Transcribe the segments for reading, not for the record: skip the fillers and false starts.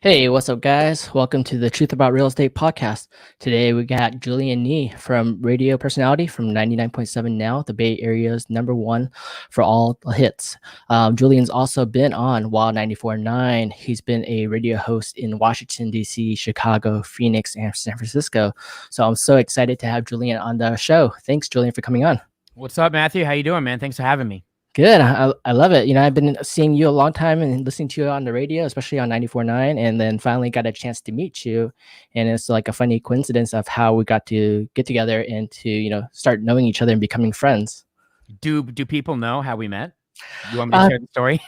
Hey, what's up, guys? Welcome to the Truth About Real Estate podcast. Today we got Julian Nieh from radio personality from 99.7 Now, the Bay Area's #1 for all the hits. Julian's also been on Wild 94.9. He's been a radio host in Washington, D.C., Chicago, Phoenix, and San Francisco. So I'm so excited to have Julian on the show. Thanks, Julian, for coming on. What's up, Matthew? How you doing, man? Thanks for having me. Good. I love it. I've been seeing you a long time and listening to you on the radio, especially on 94.9, and then finally got a chance to meet you. And it's like a funny coincidence of how we got to get together and to, start knowing each other and becoming friends. Do people know how we met? You want me to share the story?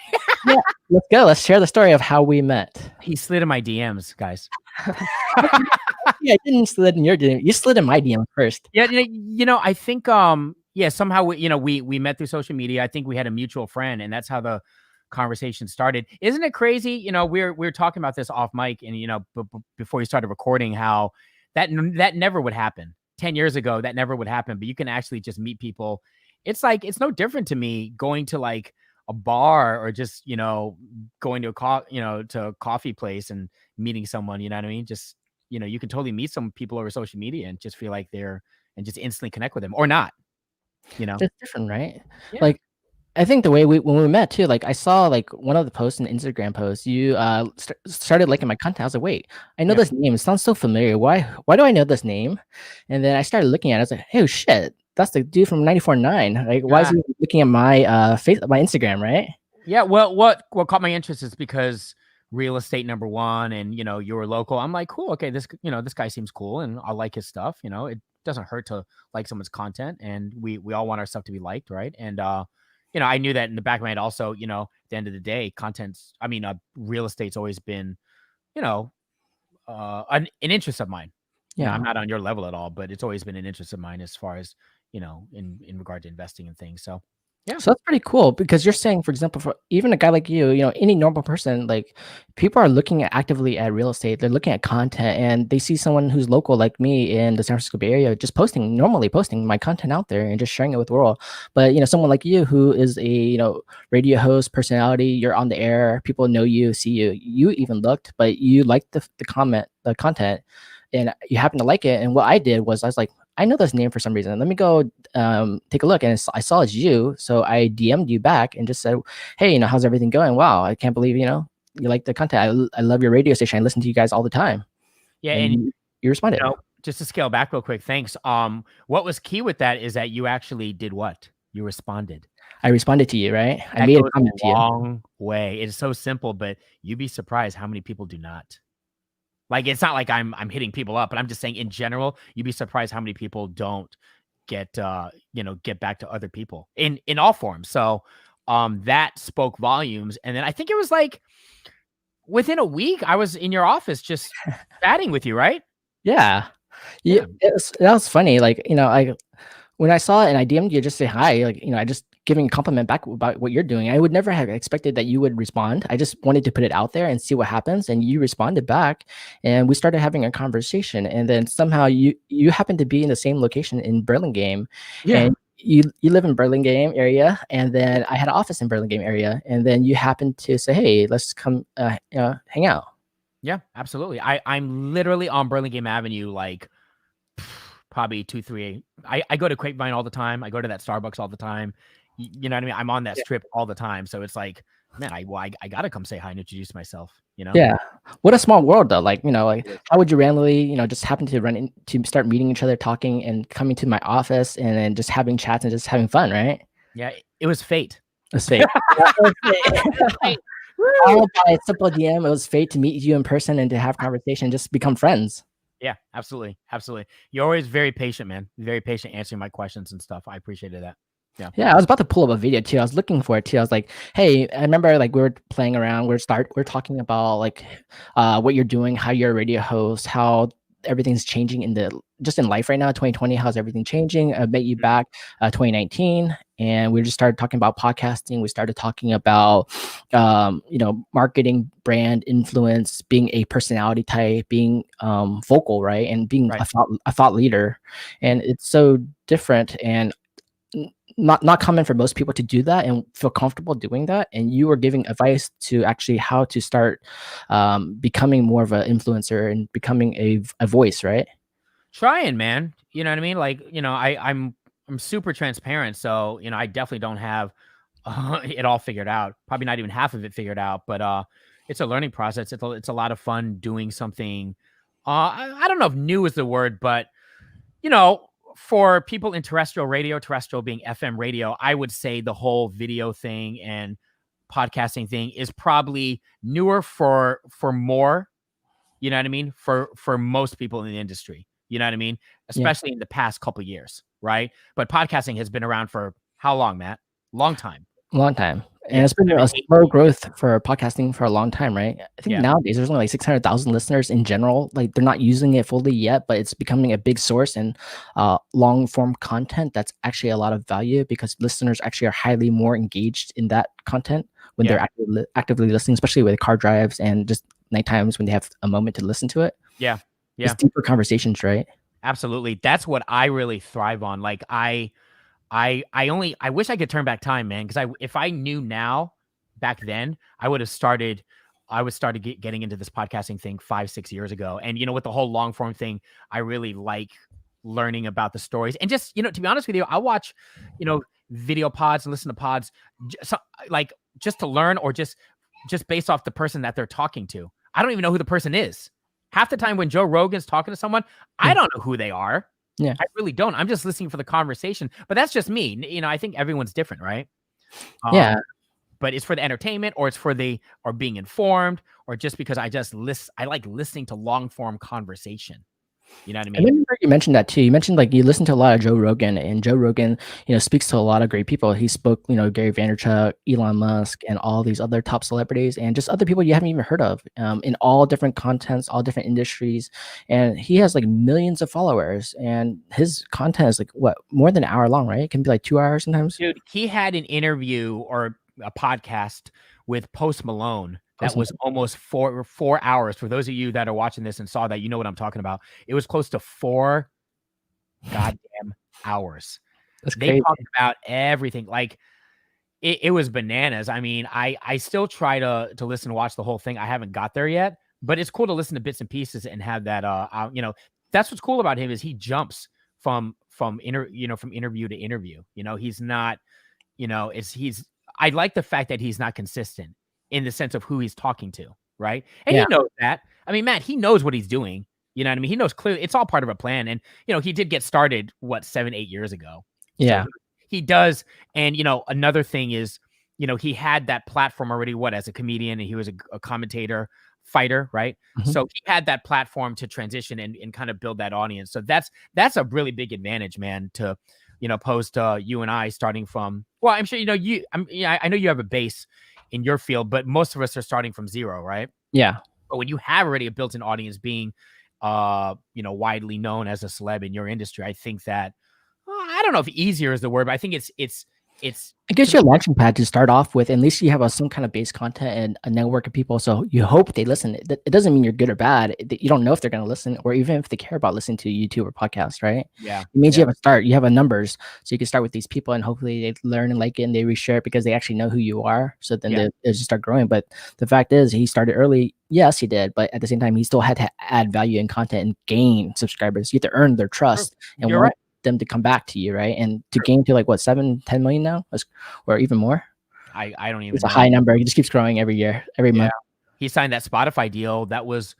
Yeah, let's go. Let's share the story of how we met. He slid in my DMs, guys. Yeah, I didn't slid in your DM. You slid in my DM first. Yeah, I think somehow we met through social media. I think we had a mutual friend, and that's how the conversation started. Isn't it crazy? We were talking about this off mic, and before we started recording, how that never would happen 10 years ago. That never would happen. But you can actually just meet people. It's like it's no different to me going to like a bar or just going to a coffee place and meeting someone. You know what I mean? Just you can totally meet some people over social media and just feel like and just instantly connect with them or not. It's different, right? Yeah. Like, I think the way when we met too, like I saw like one of the posts, an Instagram post, you started liking my content. I was like, wait, I know this name. It sounds so familiar. Why do I know this name? And then I started looking at it. I was like, hey, shit, that's the dude from 94.9. Like, why is he looking at my my Instagram, right? Yeah. Well, what caught my interest is because real estate #1, and you were local. I'm like, cool. Okay, this guy seems cool, and I like his stuff. It doesn't hurt to like someone's content, and we all want our stuff to be liked, right? And I knew that in the back of my head also, at the end of the day, real estate's always been, an interest of mine. Yeah. I'm not on your level at all, but it's always been an interest of mine as far as, in regard to investing in things. So, yeah. So that's pretty cool because you're saying, for example, for even a guy like you, any normal person, like people are looking actively at real estate. They're looking at content and they see someone who's local like me in the San Francisco Bay Area just normally posting my content out there and just sharing it with the world. But, someone like you who is a, radio host personality, you're on the air, people know you, see you, you even looked, but you liked the content and you happen to like it. And what I did was I was like, I know this name for some reason. Let me go take a look. And I saw it's you. So I DM'd you back and just said, hey, how's everything going? Wow, I can't believe, you like the content. I love your radio station. I listen to you guys all the time. Yeah. And you responded. Just to scale back real quick. Thanks. What was key with that is that you actually did what? You responded. I responded to you, right? I made a comment to you. Long way. It's so simple, but you'd be surprised how many people do not. Like, it's not like I'm hitting people up, but I'm just saying in general, you'd be surprised how many people don't get back to other people in all forms. So that spoke volumes. And then I think it was like within a week, I was in your office just chatting with you, right? Yeah. That was funny. Like, when I saw it and I DM'd you, just say hi, like, I just giving a compliment back about what you're doing. I would never have expected that you would respond. I just wanted to put it out there and see what happens. And you responded back and we started having a conversation. And then somehow you happened to be in the same location in Burlingame. Yeah. And you live in Burlingame area. And then I had an office in Burlingame area. And then you happened to say, hey, let's come hang out. Yeah, absolutely. I'm literally on Burlingame Avenue, like probably 2-3. I go to Grapevine all the time. I go to that Starbucks all the time. You know what I mean? I'm on that strip all the time. So it's like, man, I got to come say hi and introduce myself, Yeah. What a small world though. Like, how would you randomly, just happen to start meeting each other, talking and coming to my office and then just having chats and just having fun, right? Yeah. It was fate. It was fate. All by a simple DM, it was fate to meet you in person and to have conversation, just become friends. Yeah, absolutely. Absolutely. You're always very patient, man. Very patient answering my questions and stuff. I appreciated that. Yeah, I was about to pull up a video too. I was looking for it too. I was like, hey, I remember like we were playing around. We're talking about like what you're doing, how you're a radio host, how everything's changing in life right now, 2020, how's everything changing? I met you back 2019 and we just started talking about podcasting. We started talking about marketing, brand influence, being a personality type, being vocal, right? And being a thought leader. And it's so different. And not common for most people to do that and feel comfortable doing that. And you were giving advice to actually how to start becoming more of an influencer and becoming a voice, right? Trying, man. You know what I mean? Like, I'm super transparent, so I definitely don't have it all figured out. Probably not even half of it figured out, but it's a learning process. It's a lot of fun doing something. I don't know if new is the word, but for people in terrestrial radio, terrestrial being FM radio, I would say the whole video thing and podcasting thing is probably newer for more. You know what I mean? For most people in the industry. You know what I mean? Especially in the past couple of years, right? But podcasting has been around for how long, Matt? Long time. Long time. And Yeah, it's been 7, a 8 slow years. growth for podcasting for a long time, right? I think Yeah. nowadays there's only like 600,000 listeners in general. Like they're not using it fully yet, but it's becoming a big source and long form content that's actually a lot of value because listeners actually are highly more engaged in that content when Yeah. they're actively listening, especially with car drives and just night times when they have a moment to listen to it. Yeah. It's deeper conversations, right? Absolutely. That's what I really thrive on. Like I wish I could turn back time, man. Because if I knew now, back then, I would started getting into this podcasting thing 5-6 years ago. And with the whole long form thing, I really like learning about the stories. And just to be honest with you, I watch video pods and listen to pods, just to learn, or just based off the person that they're talking to. I don't even know who the person is. Half the time when Joe Rogan's talking to someone, I don't know who they are. Yeah. I really don't. I'm just listening for the conversation, but that's just me. I think everyone's different, right? Yeah. But it's for the entertainment, or it's for or being informed, or just because I like listening to long form conversation. You know what I I mean? remember you mentioned that too. You mentioned like you listen to a lot of Joe Rogan, and Joe Rogan, speaks to a lot of great people. He spoke, Gary Vaynerchuk, Elon Musk, and all these other top celebrities, and just other people you haven't even heard of, in all different contents, all different industries. And he has like millions of followers, and his content is like what, more than an hour long, right? It can be like 2 hours sometimes. Dude, he had an interview or a podcast with Post Malone that was almost 4 hours. For those of you that are watching this and saw that, you know what I'm talking about. It was close to 4 goddamn hours. That's They crazy. talked about everything. Like it was bananas. I mean, I still try to listen and watch the whole thing. I haven't got there yet, but it's cool to listen to bits and pieces and have that that's what's cool about him, is he jumps from interview to interview. He's not, I like the fact that he's not consistent in the sense of who he's talking to, right? And he knows that. I mean, Matt, he knows what he's doing. You know what I mean? He knows clearly it's all part of a plan. And, he did get started, 7-8 years ago. Yeah. So he does. And, another thing is, he had that platform already, as a comedian, and he was a commentator, fighter, right? Mm-hmm. So he had that platform to transition and kind of build that audience. So that's a really big advantage, man, to, opposed to you and I starting from, well, I'm sure, I know you have a base in your field, but most of us are starting from zero, right? Yeah. But when you have already a built-in audience, being, widely known as a celeb in your industry, I think that, I don't know if easier is the word, but I think it gives you a launching pad to start off with. At least you have some kind of base content and a network of people. So you hope they listen. It doesn't mean you're good or bad. You don't know if they're going to listen, or even if they care about listening to YouTube or podcast, right? Yeah. It means you have a start. You have a numbers. So you can start with these people, and hopefully they learn and like it, and they reshare it because they actually know who you are. So then they just start growing. But the fact is, he started early. Yes, he did. But at the same time, he still had to add value and content and gain subscribers. You have to earn their trust. And you're right. them to come back to you, right? And to gain to like what, 7-10 million now, or even more. I don't even it's know. A high number. He just keeps growing every year, every month. He signed that Spotify deal. That was,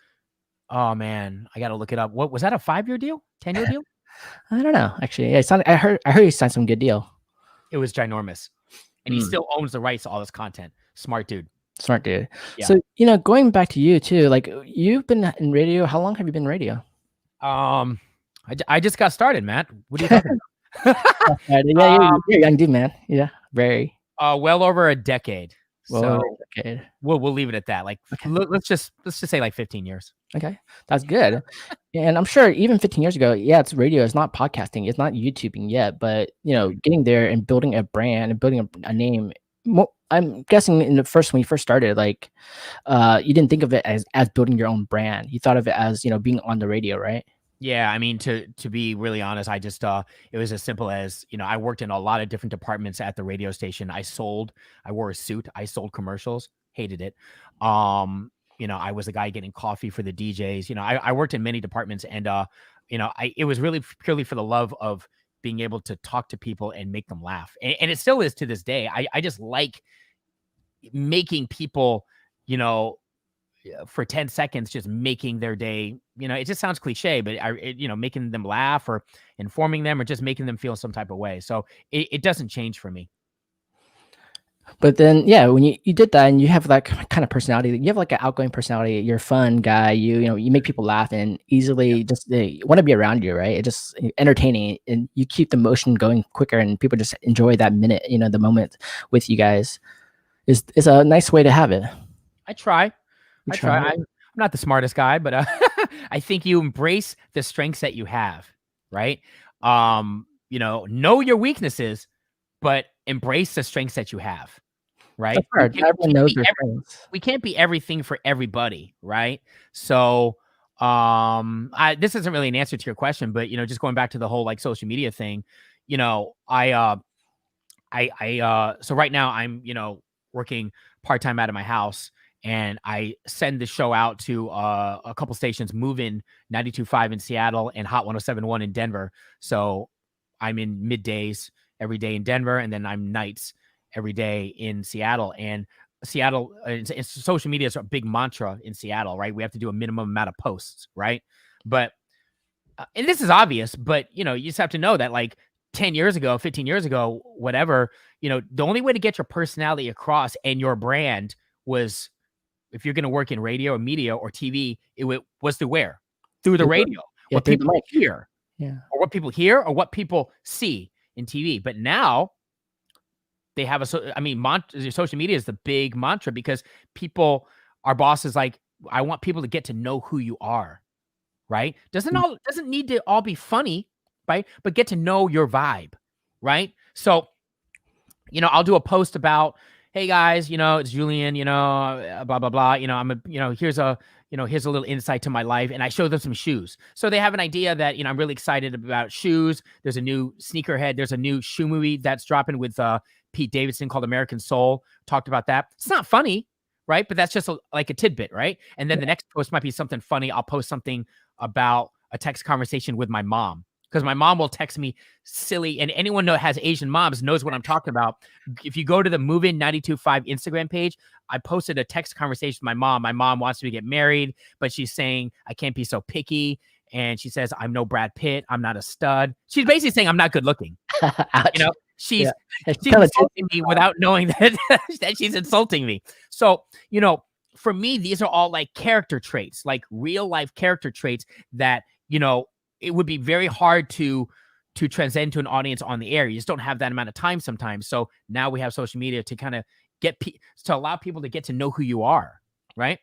oh man, I gotta look it up. What was that, a 5-year deal, 10-year deal? I don't know, actually. I heard he signed some good deal. It was ginormous, and he still owns the rights to all this content. Smart dude. Yeah. So going back to you too, like you've been in radio. How long have you been in radio? I just got started, Matt. What are you talking about? You're a young dude, man. Yeah, very. Well over a decade. We'll leave it at that. Like, okay. let's just say like 15 years. Okay, that's good. And I'm sure even 15 years ago, it's radio. It's not podcasting. It's not YouTubing yet. But getting there and building a brand and building a name. I'm guessing when you first started, like, you didn't think of it as building your own brand. You thought of it as being on the radio, right? Yeah, I mean, to be really honest, I just it was as simple as, I worked in a lot of different departments at the radio station. I wore a suit, I sold commercials, hated it. I was the guy getting coffee for the DJs. I worked in many departments, and it was really purely for the love of being able to talk to people and make them laugh. And it still is to this day. I just like making people, for 10 seconds, just making their day. It just sounds cliche, but making them laugh or informing them or just making them feel some type of way. So it doesn't change for me. But then, yeah, when you did that and you have that kind of personality, you have like an outgoing personality, you're a fun guy, you make people laugh and easily just they want to be around you, right? It just entertaining and you keep the motion going quicker and people just enjoy that minute, the moment with you guys is a nice way to have it. I try. I'm not the smartest guy, but I think you embrace the strengths that you have, right? Know your weaknesses, but embrace the strengths that you have, right? That's hard. Everyone knows their strengths. We can't be everything for everybody, right? So, this isn't really an answer to your question, but just going back to the whole like social media thing, so right now I'm working part-time out of my house, and I send the show out to a couple stations, Moving 92.5 in Seattle and Hot 107.1 in Denver. So I'm in middays every day in Denver, and then I'm nights every day in Seattle. And Seattle, it's social media is a big mantra in Seattle, right? We have to do a minimum amount of posts, right? But and this is obvious, but you just have to know that like 10 years ago, 15 years ago, whatever, the only way to get your personality across and your brand was, if you're going to work in radio or media or TV, was through where? Through the radio. Yeah, what people hear. Yeah. Or what people hear or what people see in TV. But now they have social media is the big mantra, because our boss is like, I want people to get to know who you are, right? Doesn't need to all be funny, right? But get to know your vibe, right? So, I'll do a post about, hey guys, it's Julian, blah, blah, blah. Here's a little insight to my life. And I show them some shoes. So they have an idea that, I'm really excited about shoes. There's a new sneakerhead. There's a new shoe movie that's dropping with Pete Davidson called American Soul. Talked about that. It's not funny, right? But that's just like a tidbit, right? And then the next post might be something funny. I'll post something about a text conversation with my mom, because my mom will text me silly, and anyone that has Asian moms knows what I'm talking about. If you go to the Moving 92.5 Instagram page, I posted a text conversation with my mom. My mom wants me to get married, but she's saying I can't be so picky. And she says, I'm no Brad Pitt. I'm not a stud. She's basically saying I'm not good looking. She's insulting me without knowing that she's insulting me. So, for me, these are all like character traits, like real life character traits that, it would be very hard to transcend to an audience on the air. You just don't have that amount of time sometimes. So now we have social media to kind of to allow people to get to know who you are, right?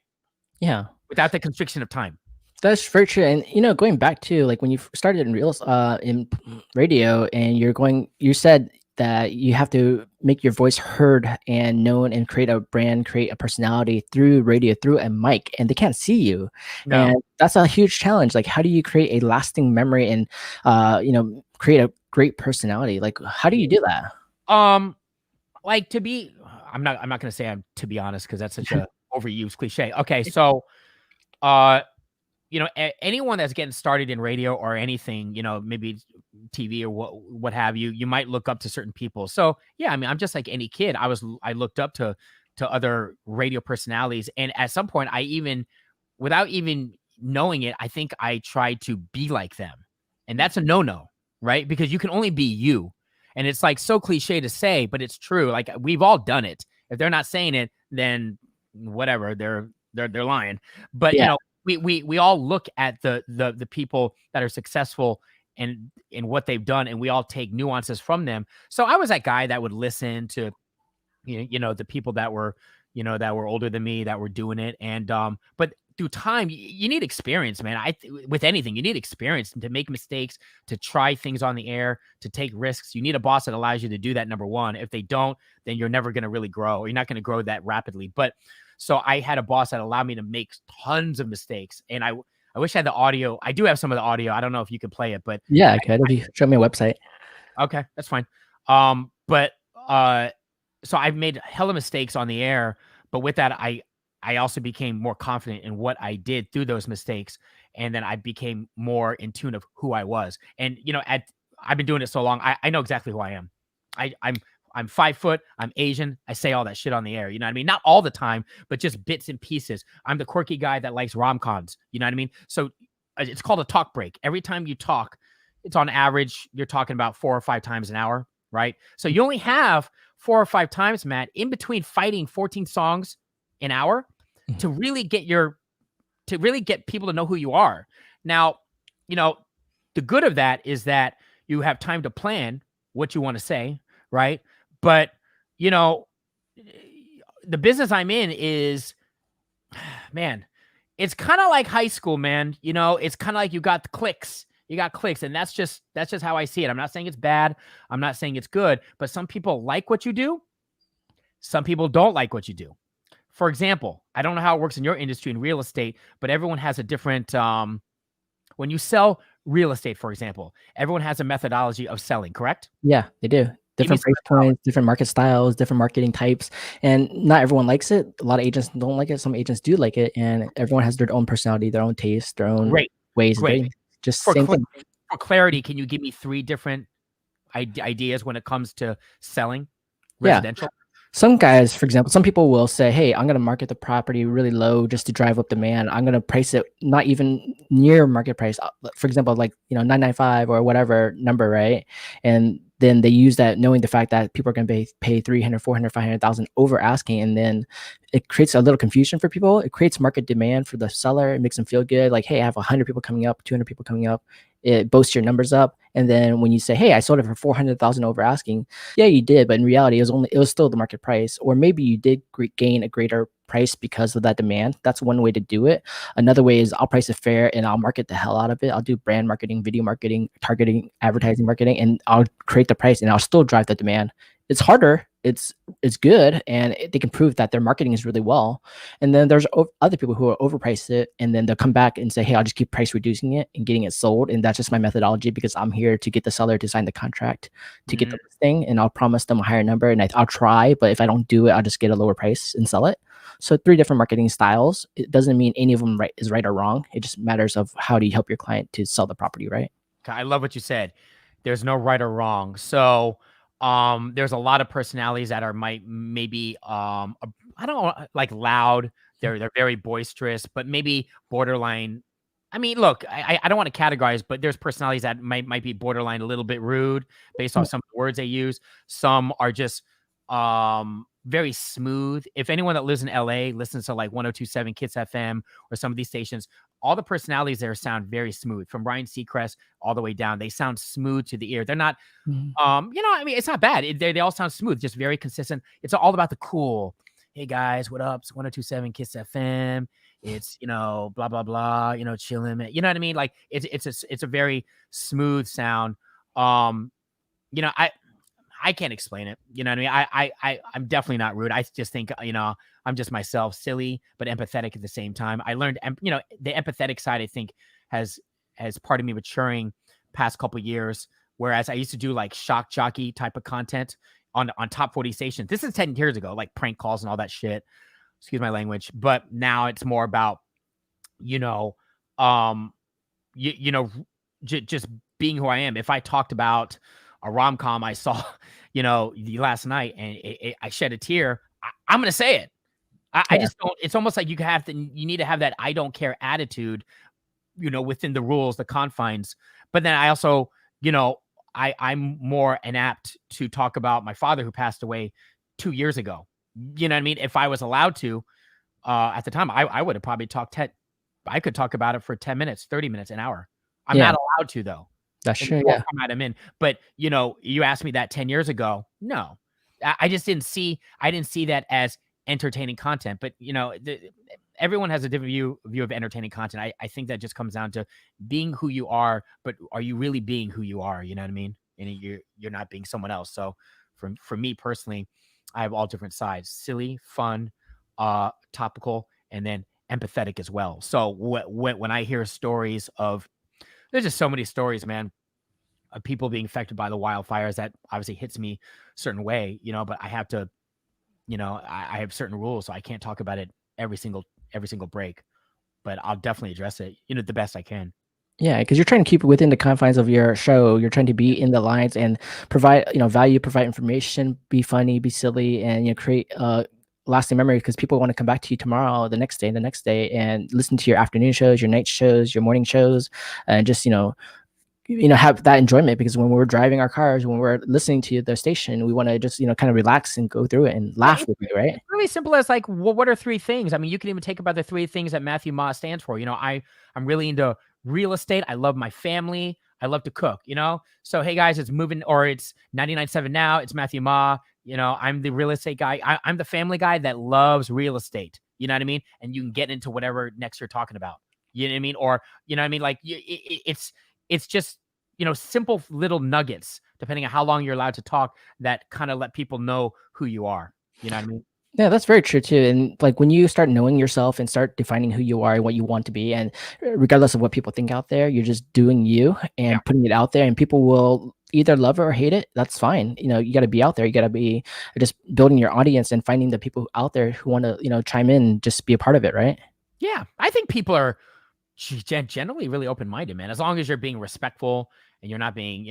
Yeah. Without the constriction of time. That's very true. And going back to like when you started in radio, and you said that you have to make your voice heard and known and create a brand, create a personality through radio, through a mic, and they can't see you. No. And that's a huge challenge. Like, how do you create a lasting memory and, create a great personality? Like, how do you do that? I'm not going to say to be honest, because that's such a overused cliche. Okay. So, anyone that's getting started in radio or anything, maybe TV or what have you, you might look up to certain people. So yeah, I'm just like any kid. I looked up to other radio personalities. And at some point without even knowing it, I think I tried to be like them. And that's a no-no, right? Because you can only be you. And it's like so cliche to say, but it's true. Like, we've all done it. If they're not saying it, then whatever, they're lying. But we all look at the people that are successful and in what they've done, and we all take nuances from them. So I was that guy that would listen to, the people that were, that were older than me, that were doing it. And, but through time, you need experience, man. With anything, you need experience to make mistakes, to try things on the air, to take risks. You need a boss that allows you to do that. Number one. If they don't, then you're never going to really grow, or you're not going to grow that rapidly. But so I had a boss that allowed me to make tons of mistakes, and I wish I had the audio. I do have some of the audio. I don't know if you could play it, but Yeah, I could. If you show me a website. okay, that's fine. But so I've made hella mistakes on the air, but with that, I also became more confident in what I did through those mistakes, and then I became more in tune of who I was. And I've been doing it so long, I know exactly who I am. I'm 5 foot. I'm Asian. I say all that shit on the air. You know what I mean? Not all the time, but just bits and pieces. I'm the quirky guy that likes rom-coms. You know what I mean? So it's called a talk break. Every time you talk, it's on average, you're talking about 4 or 5 times an hour, right? So you only have 4 or 5 times, Matt, in between fighting 14 songs an hour to really get people to know who you are. Now, the good of that is that you have time to plan what you want to say, right? But, the business I'm in is, man, it's kind of like high school, man. It's kind of like you got clicks. You got clicks, and that's just how I see it. I'm not saying it's bad. I'm not saying it's good, but some people like what you do. Some people don't like what you do. For example, I don't know how it works in your industry in real estate, but everyone has a different, when you sell real estate, for example, everyone has a methodology of selling, correct? Yeah, they do. Different price points, different market styles, different marketing types, and not everyone likes it. A lot of agents don't like it. Some agents do like it, and everyone has their own personality, their own taste, their own ways of doing it. Just same thing. For clarity, can you give me 3 different ideas when it comes to selling residential? Yeah. Some guys, for example, some people will say, hey, I'm going to market the property really low just to drive up demand. I'm going to price it not even near market price. For example, like, 995 or whatever number, right? And then they use that knowing the fact that people are going to pay 300, 400, 500,000 over asking. And then it creates a little confusion for people. It creates market demand for the seller. It makes them feel good. Like, hey, I have 100 people coming up, 200 people coming up. It boasts your numbers up. And then when you say, hey, I sold it for 400,000 over asking, yeah, you did, but in reality, it was still the market price, or maybe you did gain a greater price because of that demand. That's one way to do it. Another way is I'll price it fair and I'll market the hell out of it. I'll do brand marketing, video marketing, targeting, advertising marketing, and I'll create the price and I'll still drive the demand. It's harder. It's good, and they can prove that their marketing is really well. And then there's other people who are overpriced it, and then they'll come back and say, hey, I'll just keep price reducing it and getting it sold. And that's just my methodology, because I'm here to get the seller to sign the contract to get the listing, and I'll promise them a higher number, and I'll try, but if I don't do it, I'll just get a lower price and sell it. So 3 different marketing styles. It doesn't mean any of them is right or wrong. It just matters of how do you help your client to sell the property, right? I love what you said. There's no right or wrong. So there's a lot of personalities that are maybe I don't know, like loud. They're very boisterous, but maybe borderline. I mean, look, I don't want to categorize, but there's personalities that might be borderline a little bit rude based off some of the words they use. Some are just very smooth. If anyone that lives in LA listens to like 102.7 Kids FM or some of these stations, all the personalities there sound very smooth, from Ryan Seacrest all the way down. They sound smooth to the ear. They're not, I mean, it's not bad. They all sound smooth, just very consistent. It's all about the cool. Hey guys, what up? It's 102.7 Kids FM. It's, blah, blah, blah, chilling. You know what I mean? Like it's a very smooth sound. I can't explain it. You know what I mean? I'm definitely not rude. I just think, I'm just myself, silly, but empathetic at the same time. I learned, the empathetic side, I think has part of me maturing past couple years. Whereas I used to do like shock jockey type of content on top 40 stations. This is 10 years ago, like prank calls and all that shit. Excuse my language. But now it's more about, just being who I am. If I talked about a rom-com I saw, last night, and I shed a tear, I'm going to say it. I just don't. It's almost like you need to have that I don't care attitude, within the rules, the confines. But then I also, I'm more apt to talk about my father who passed away 2 years ago. You know what I mean? If I was allowed to, at the time, I would have probably I could talk about it for 10 minutes, 30 minutes, an hour. I'm not allowed to, though. That's true. Yeah. Format I'm in. But, you asked me that 10 years ago. No, I just didn't see that as entertaining content. But, everyone has a different view of entertaining content. I think that just comes down to being who you are, but are you really being who you are? You know what I mean? And you're not being someone else. So for me personally, I have all different sides: silly, fun, topical, and then empathetic as well. So when I hear stories of, there's just so many stories, man, of people being affected by the wildfires, that obviously hits me a certain way, but I have to, I have certain rules, so I can't talk about it every single break, but I'll definitely address it, the best I can. Yeah, because you're trying to keep it within the confines of your show. You're trying to be in the lines and provide, value, provide information, be funny, be silly, and create lasting memory because people want to come back to you tomorrow, the next day, and the next day, and listen to your afternoon shows, your night shows, your morning shows, and just have that enjoyment. Because when we're driving our cars, when we're listening to the station, we want to just kind of relax and go through it and Yeah, laugh with you, right? it's really simple as like, what are three things? I mean, you can even take about the three things that Matthew Ma stands for. I'm really into real estate. I love my family. I love to cook, So, hey guys, it's moving, or it's 99.7 now. It's Matthew Ma. I'm the real estate guy. I'm the family guy that loves real estate. You know what I mean? And you can get into whatever next you're talking about. You know what I mean? Or, like it's just, simple little nuggets, depending on how long you're allowed to talk, that kind of let people know who you are. You know what I mean? Yeah, that's very true too. And like when you start knowing yourself and start defining who you are and what you want to be, and regardless of what people think out there, you're just doing you and Yeah. putting it out there, and people will either love it or hate it. That's fine. You got to be out there. You got to be just building your audience and finding the people out there who want to, chime in, just be a part of it, right? Yeah. I think people are generally really open-minded, man. As long as you're being respectful and you're not being,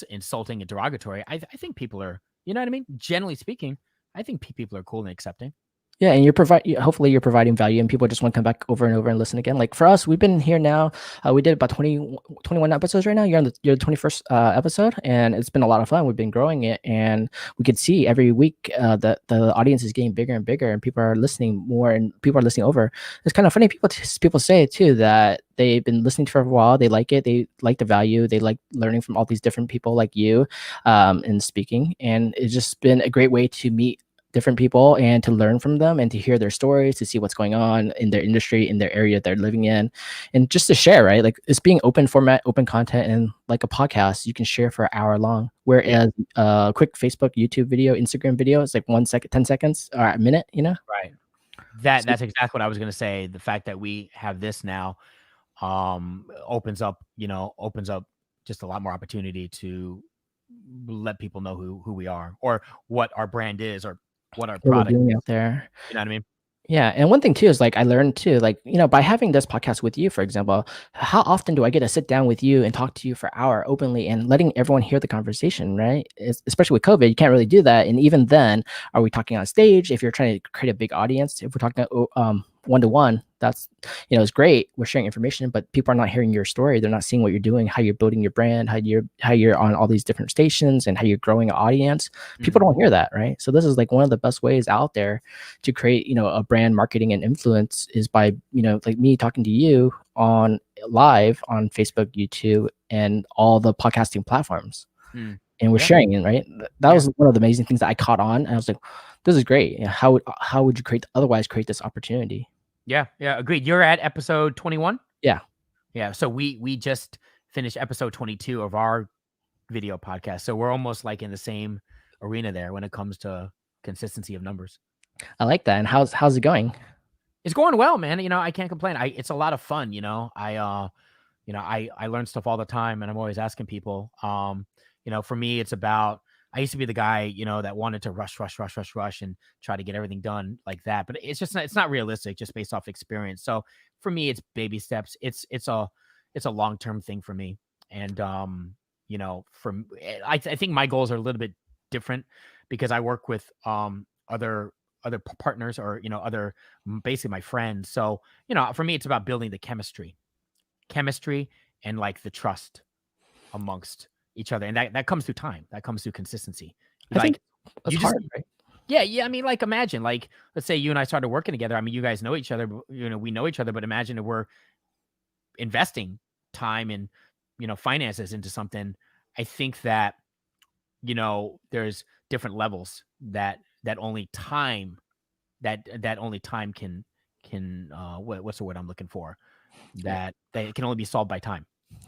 insulting and derogatory. I think people are, you know what I mean? Generally speaking, I think people are cool and accepting. Yeah, and hopefully you're providing value and people just want to come back over and over and listen again. Like for us, we've been here now. We did about 21 episodes right now. You're the 21st episode, and it's been a lot of fun. We've been growing it, and we could see every week that the audience is getting bigger and bigger, and people are listening more, and people are listening over. It's kind of funny. People say too that they've been listening for a while. They like it. They like the value. They like learning from all these different people like you, and speaking. And it's just been a great way to meet different people and to learn from them and to hear their stories, to see what's going on in their industry, in their area they're living in, and just to share, right? Like it's being open format, open content, and like a podcast, you can share for an hour long. Whereas a quick Facebook, YouTube video, Instagram video is like 1 second, 10 seconds, or a minute, Right. That's exactly what I was going to say. The fact that we have this now opens up just a lot more opportunity to let people know who we are, or what our brand is, or what our What we're product is. doing out there. You know what I mean? Yeah, and one thing too is like I learned too, like by having this podcast with you, for example, how often do I get to sit down with you and talk to you for an hour openly and letting everyone hear the conversation, right? Especially with COVID, you can't really do that. And even then, are we talking on stage? If you're trying to create a big audience, if we're talking one-to-one, that's it's great. We're sharing information, but people are not hearing your story. They're not seeing what you're doing, how you're building your brand, how you're on all these different stations, and how you're growing an audience. People don't hear that, right? So this is like one of the best ways out there to create a brand marketing and influence is by like me talking to you on live on Facebook, YouTube, and all the podcasting platforms. And we're sharing it, right? That was one of the amazing things that I caught on. And I was like, this is great. How would you otherwise create this opportunity? Yeah, agreed. You're at episode 21? Yeah. So we just finished episode 22 of our video podcast. So we're almost like in the same arena there when it comes to consistency of numbers. I like that. And how's it going? It's going well, man. I can't complain. It's a lot of fun, I learn stuff all the time, and I'm always asking people. For me, it's about, I used to be the guy, that wanted to rush and try to get everything done like that. But it's not realistic, just based off experience. So for me, it's baby steps. It's a long-term thing for me. And, I think my goals are a little bit different because I work with, other partners, or, other, basically my friends. So, for me, it's about building the chemistry and like the trust amongst each other, and that comes through time. That comes through consistency. I think that's hard, right? Yeah. I mean, like, imagine, like, let's say you and I started working together. I mean, you guys know each other. We know each other. But imagine if we're investing time and finances into something. I think that there's different levels that only time can what's the word I'm looking for? That it can only be solved by time.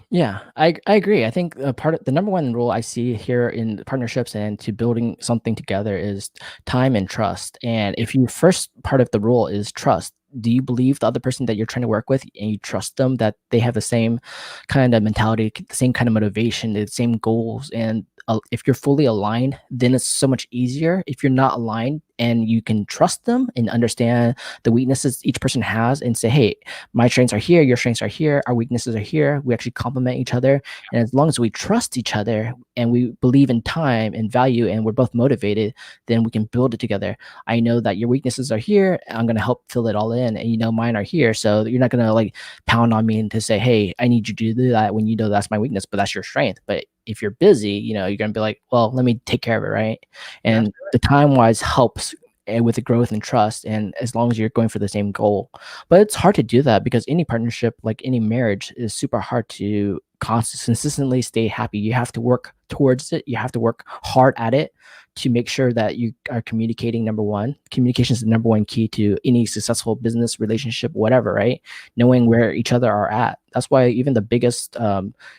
Yeah, I agree. I think the number one rule I see here in partnerships and to building something together is time and trust. And if you first part of the rule is trust, do you believe the other person that you're trying to work with, and you trust them that they have the same kind of mentality, the same kind of motivation, the same goals? And if you're fully aligned, then it's so much easier. If you're not aligned and you can trust them and understand the weaknesses each person has and say, hey, my strengths are here, your strengths are here, our weaknesses are here. We actually complement each other. And as long as we trust each other and we believe in time and value and we're both motivated, then we can build it together. I know that your weaknesses are here. I'm going to help fill it all in. And mine are here. So you're not going to like pound on me and to say, hey, I need you to do that when you know that's my weakness, but that's your strength. But if you're busy, you're going to be like, well, let me take care of it. Right. And the time wise helps with the growth and trust. And as long as you're going for the same goal, but it's hard to do that because any partnership, like any marriage, is super hard to consistently stay happy. You have to work towards it. You have to work hard at it to make sure that you are communicating. Number one, communication is the number one key to any successful business relationship, whatever, right? Knowing where each other are at. That's why even the biggest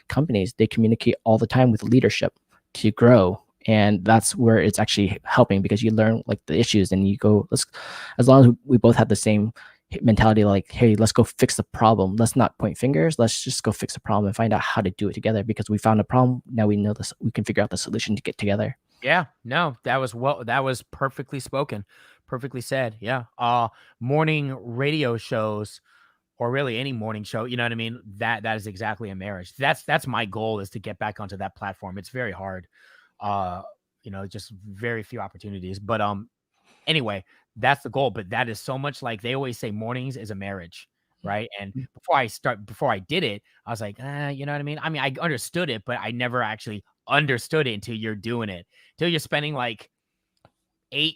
companies, they communicate all the time with leadership to grow. And that's where it's actually helping because you learn like the issues and you go, as long as we both have the same mentality, like, hey, let's go fix the problem. Let's not point fingers. Let's just go fix the problem and find out how to do it together because we found a problem. Now we know this, we can figure out the solution to get together. Yeah, no, that was perfectly spoken, perfectly said. Yeah. Morning radio shows or really any morning show, you know what I mean? That is exactly a marriage. That's my goal, is to get back onto that platform. It's very hard. Just very few opportunities. But anyway, that's the goal. But that is so much, like they always say, mornings is a marriage, right? And before I did it, I was like, you know what I mean? I mean, I understood it, but I never actually understood it until you're doing it, until you're spending like 8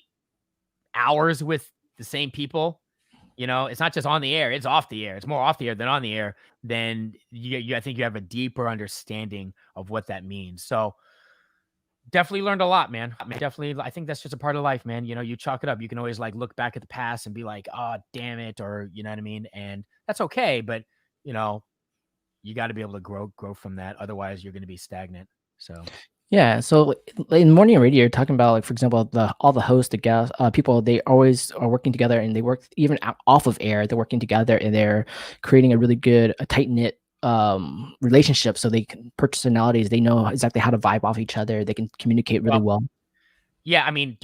hours with the same people. It's not just on the air, it's off the air. It's more off the air than on the air. Then I think you have a deeper understanding of what that means. So definitely learned a lot, man. Definitely, I think that's just a part of life, man. You chalk it up. You can always like look back at the past and be like, oh, damn it, or you know what I mean? And that's okay, but you got to be able to grow from that. Otherwise, you're going to be stagnant. So yeah. So in morning radio, you're talking about, like, for example, all the hosts, the guests, people, they always are working together and they work even off of air. They're working together and they're creating a really good, a tight knit relationship. So they can personalities. They know exactly how to vibe off each other. They can communicate really well. Yeah, I mean,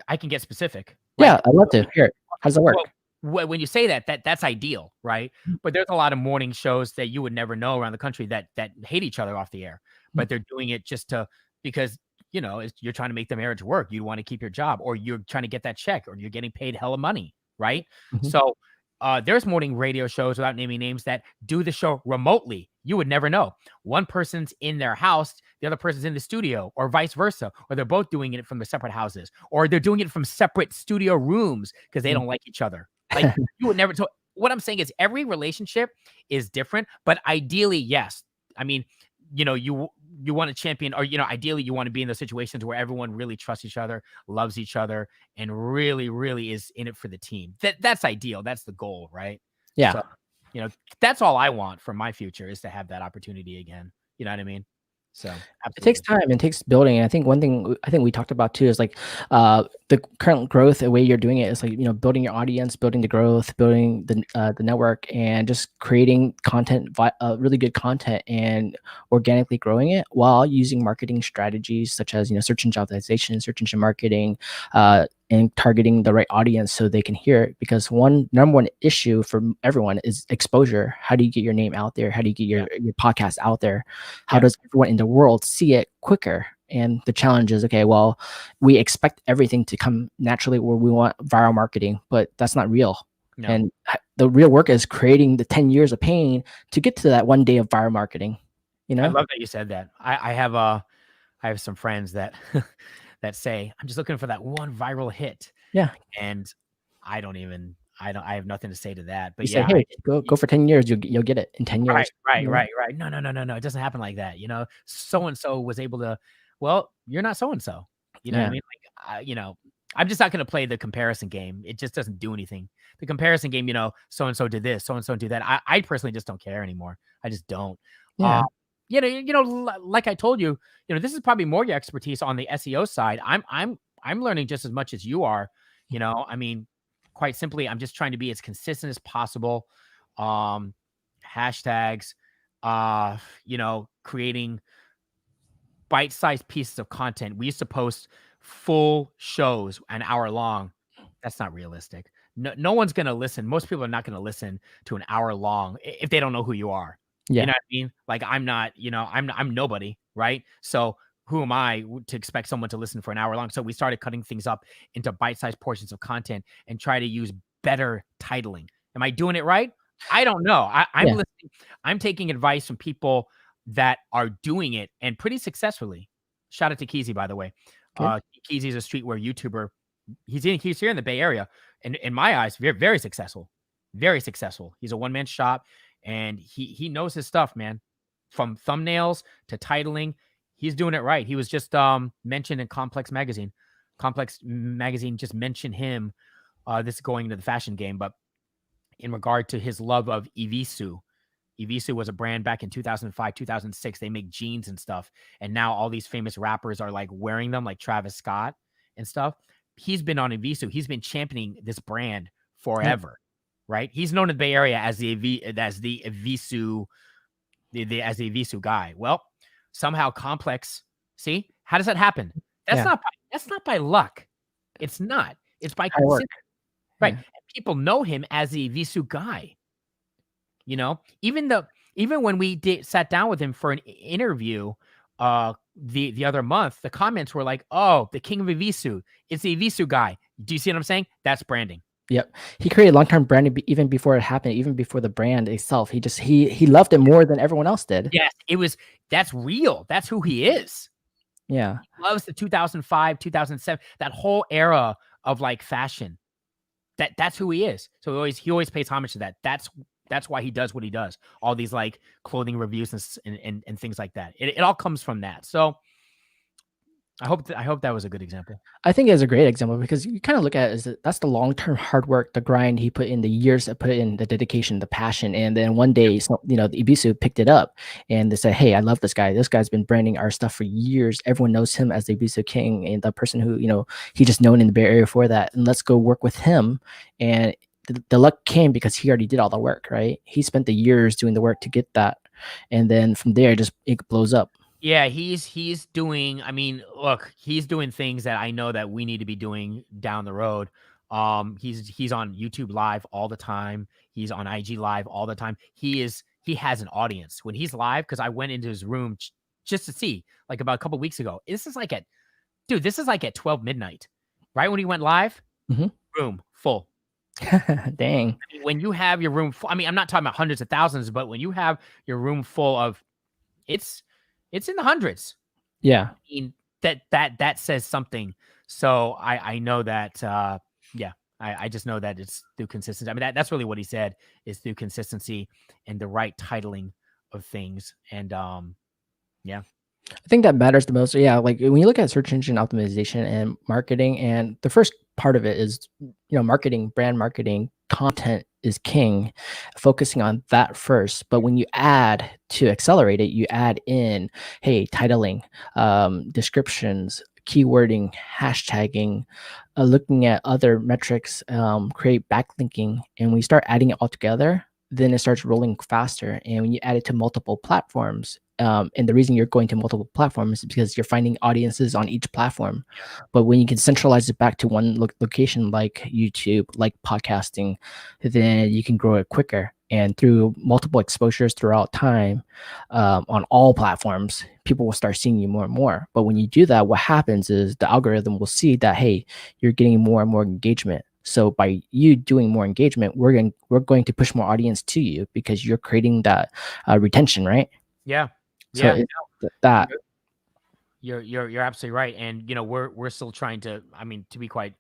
I can get specific. Yeah, I'd love to hear it. How does that work? Well, when you say that's ideal, right? But there's a lot of morning shows that you would never know around the country that hate each other off the air, but they're doing it just because you're trying to make the marriage work. You want to keep your job, or you're trying to get that check, or you're getting paid hella money, right? So there's morning radio shows, without naming names, that do the show remotely. You would never know. One person's in their house, the other person's in the studio, or vice versa, or they're both doing it from the separate houses, or they're doing it from separate studio rooms because they don't like each other. Like you would never. So what I'm saying is every relationship is different, but ideally, yes. I mean, you want to champion, or ideally you want to be in those situations where everyone really trusts each other, loves each other, and really, really is in it for the team. That's ideal. That's the goal, right? Yeah. So, that's all I want for my future, is to have that opportunity again. You know what I mean? So absolutely. It takes time. It takes building. And I think one thing I think we talked about too is like the current growth. The way you're doing it is like building your audience, building the growth, building the network, and just creating content, really good content, and organically growing it while using marketing strategies such as search engine optimization, search engine marketing, and targeting the right audience so they can hear it. Because number one issue for everyone is exposure. How do you get your name out there? How do you get your podcast out there? How does everyone in the world see it quicker? And the challenge is, okay, well, we expect everything to come naturally where we want viral marketing, but that's not real. No. And the real work is creating the 10 years of pain to get to that one day of viral marketing. I love that you said that. I have some friends that that say, I'm just looking for that one viral hit. Yeah. And I have nothing to say to that. But you say, hey, go for 10 years. You'll get it in 10 years. Right. No. It doesn't happen like that. So-and-so was able to, well, you're not so-and-so. You know what I mean? Like, I'm just not going to play the comparison game. It just doesn't do anything. The comparison game, so-and-so did this, so-and-so did that. I personally just don't care anymore. I just don't. Yeah. Like I told you, this is probably more your expertise on the SEO side. I'm learning just as much as you are. I mean, quite simply, I'm just trying to be as consistent as possible. Hashtags, creating bite-sized pieces of content. We used to post full shows an hour long. That's not realistic. No one's going to listen. Most people are not going to listen to an hour long if they don't know who you are. You Yeah. know what I mean? Like I'm not, I'm nobody, right? So who am I to expect someone to listen for an hour long? So we started cutting things up into bite-sized portions of content and try to use better titling. Am I doing it right? I don't know. I'm Yeah. listening. I'm taking advice from people that are doing it and pretty successfully. Shout out to Keezy, by the way. Good. Keezy is a streetwear YouTuber. He's here in the Bay Area, and in my eyes, very, very successful. Very successful. He's a one-man shop, and he knows his stuff, man. From thumbnails to titling, he's doing it right. He was just mentioned in Complex Magazine. Complex Magazine just mentioned him. This is going into the fashion game, but in regard to his love of Evisu. Evisu was a brand back in 2005, 2006. They make jeans and stuff. And now all these famous rappers are like wearing them, like Travis Scott and stuff. He's been on Evisu. He's been championing this brand forever, right? He's known in the Bay Area as the Evisu, as the Evisu guy. Well, somehow Complex. See, how does that happen? That's not by luck. It's not. It's by consistency. Right. Yeah. And people know him as the Evisu guy. Even when we sat down with him for an interview the other month, the comments were like, "Oh, the king of Evisu, it's the Evisu guy." Do you see what I'm saying? That's branding. Yep. He created long-term branding even before it happened, even before the brand itself. He loved it more than everyone else did. Yes, that's real. That's who he is. Yeah. He loves the 2005, 2007, that whole era of like fashion. That's who he is. So he always pays homage to that. That's why he does what he does. All these like clothing reviews and things like that. It all comes from that. So I hope that was a good example. I think it's a great example because you kind of look at it as that's the long-term hard work, the grind he put in, the years that put in, the dedication, the passion. And then one day, the Ibisu picked it up and they said, "Hey, I love this guy. This guy's been branding our stuff for years. Everyone knows him as the Ibisu king and the person who, he just known in the Bay Area for that. And let's go work with him." And the luck came because he already did all the work, right? He spent the years doing the work to get that. And then from there, it blows up. Yeah, he's doing, look, he's doing things that I know that we need to be doing down the road. He's on YouTube Live all the time. He's on IG Live all the time. He has an audience when he's live, because I went into his room just to see, like about a couple weeks ago. This is like at 12 midnight, right when he went live. Room full. Dang. When you have your room full, I'm not talking about hundreds of thousands, but when you have your room full of, it's in the hundreds. Yeah. That says something. So I know that, I just know that it's through consistency. That's really what he said, is through consistency and the right titling of things. And I think that matters the most. Yeah, like when you look at search engine optimization and marketing, and the first part of it is, marketing, brand marketing, content is king, focusing on that first. But when you add to accelerate it, you add in, hey, titling, descriptions, keywording, hashtagging, looking at other metrics, create backlinking, and when you start adding it all together, then it starts rolling faster. And when you add it to multiple platforms, and the reason you're going to multiple platforms is because you're finding audiences on each platform. But when you can centralize it back to one location, like YouTube, like podcasting, then you can grow it quicker. And through multiple exposures throughout time, on all platforms, people will start seeing you more and more. But when you do that, what happens is the algorithm will see that, hey, you're getting more and more engagement. So by you doing more engagement, we're going to push more audience to you because you're creating that retention, right? Yeah. So that you're absolutely right. And we're still trying to, to be quite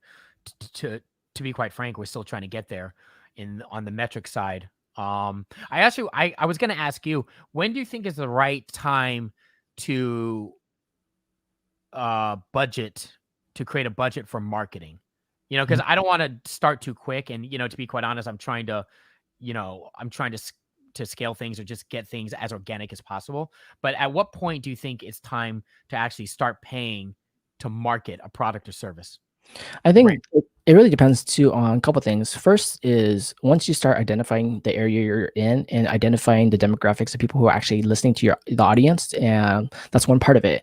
frank, we're still trying to get there on the metric side. I was going to ask you, when do you think is the right time to create a budget for marketing? Because I don't want to start too quick. And, to be quite honest, I'm trying to scale things or just get things as organic as possible. But at what point do you think it's time to actually start paying to market a product or service? I think It really depends too on a couple things. First is once you start identifying the area you're in and identifying the demographics of people who are actually listening to the audience, and that's one part of it.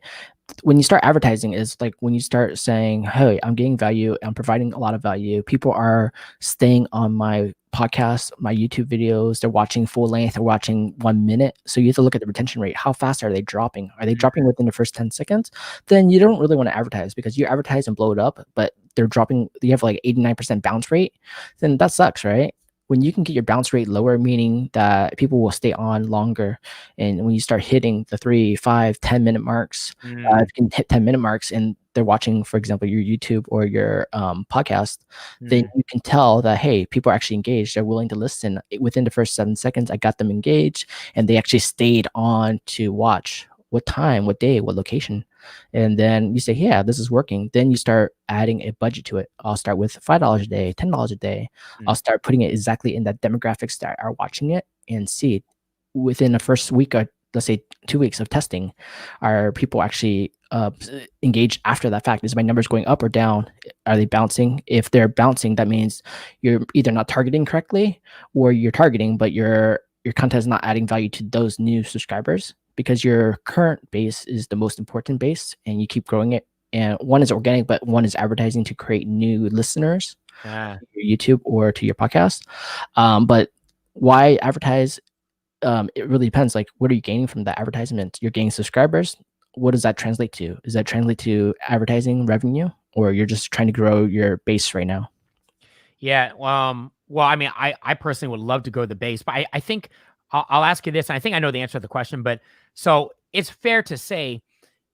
When you start advertising is like when you start saying, "Hey, I'm getting value, I'm providing a lot of value. People are staying on my podcast, my YouTube videos, they're watching full length, they're watching 1 minute." So you have to look at the retention rate. How fast are they dropping? Are they dropping within the first 10 seconds? Then you don't really want to advertise because you advertise and blow it up, but they're dropping, you have like 89% bounce rate, then that sucks, right? When you can get your bounce rate lower, meaning that people will stay on longer. And when you start hitting the 3, 5, 10-minute marks, if you can hit 10-minute marks and they're watching, for example, your YouTube or your podcast, then you can tell that, hey, people are actually engaged. They're willing to listen. Within the first 7 seconds, I got them engaged and they actually stayed on to watch. What time, what day, what location. And then you say, yeah, this is working. Then you start adding a budget to it. I'll start with $5 a day, $10 a day. I'll start putting it exactly in that demographics that are watching it and see within the first week or let's say 2 weeks of testing, are people actually engaged after that fact? Is my numbers going up or down? Are they bouncing? If they're bouncing, that means you're either not targeting correctly or you're targeting, but your content is not adding value to those new subscribers, because your current base is the most important base and you keep growing it. And one is organic, but one is advertising to create new listeners to your YouTube or to your podcast. But why advertise? It really depends. Like, what are you gaining from that advertisement? You're gaining subscribers. What does that translate to? Does that translate to advertising revenue, or you're just trying to grow your base right now? Yeah. Well, I mean, I personally would love to go the base, but I think I'll ask you this. And I think I know the answer to the question, but so it's fair to say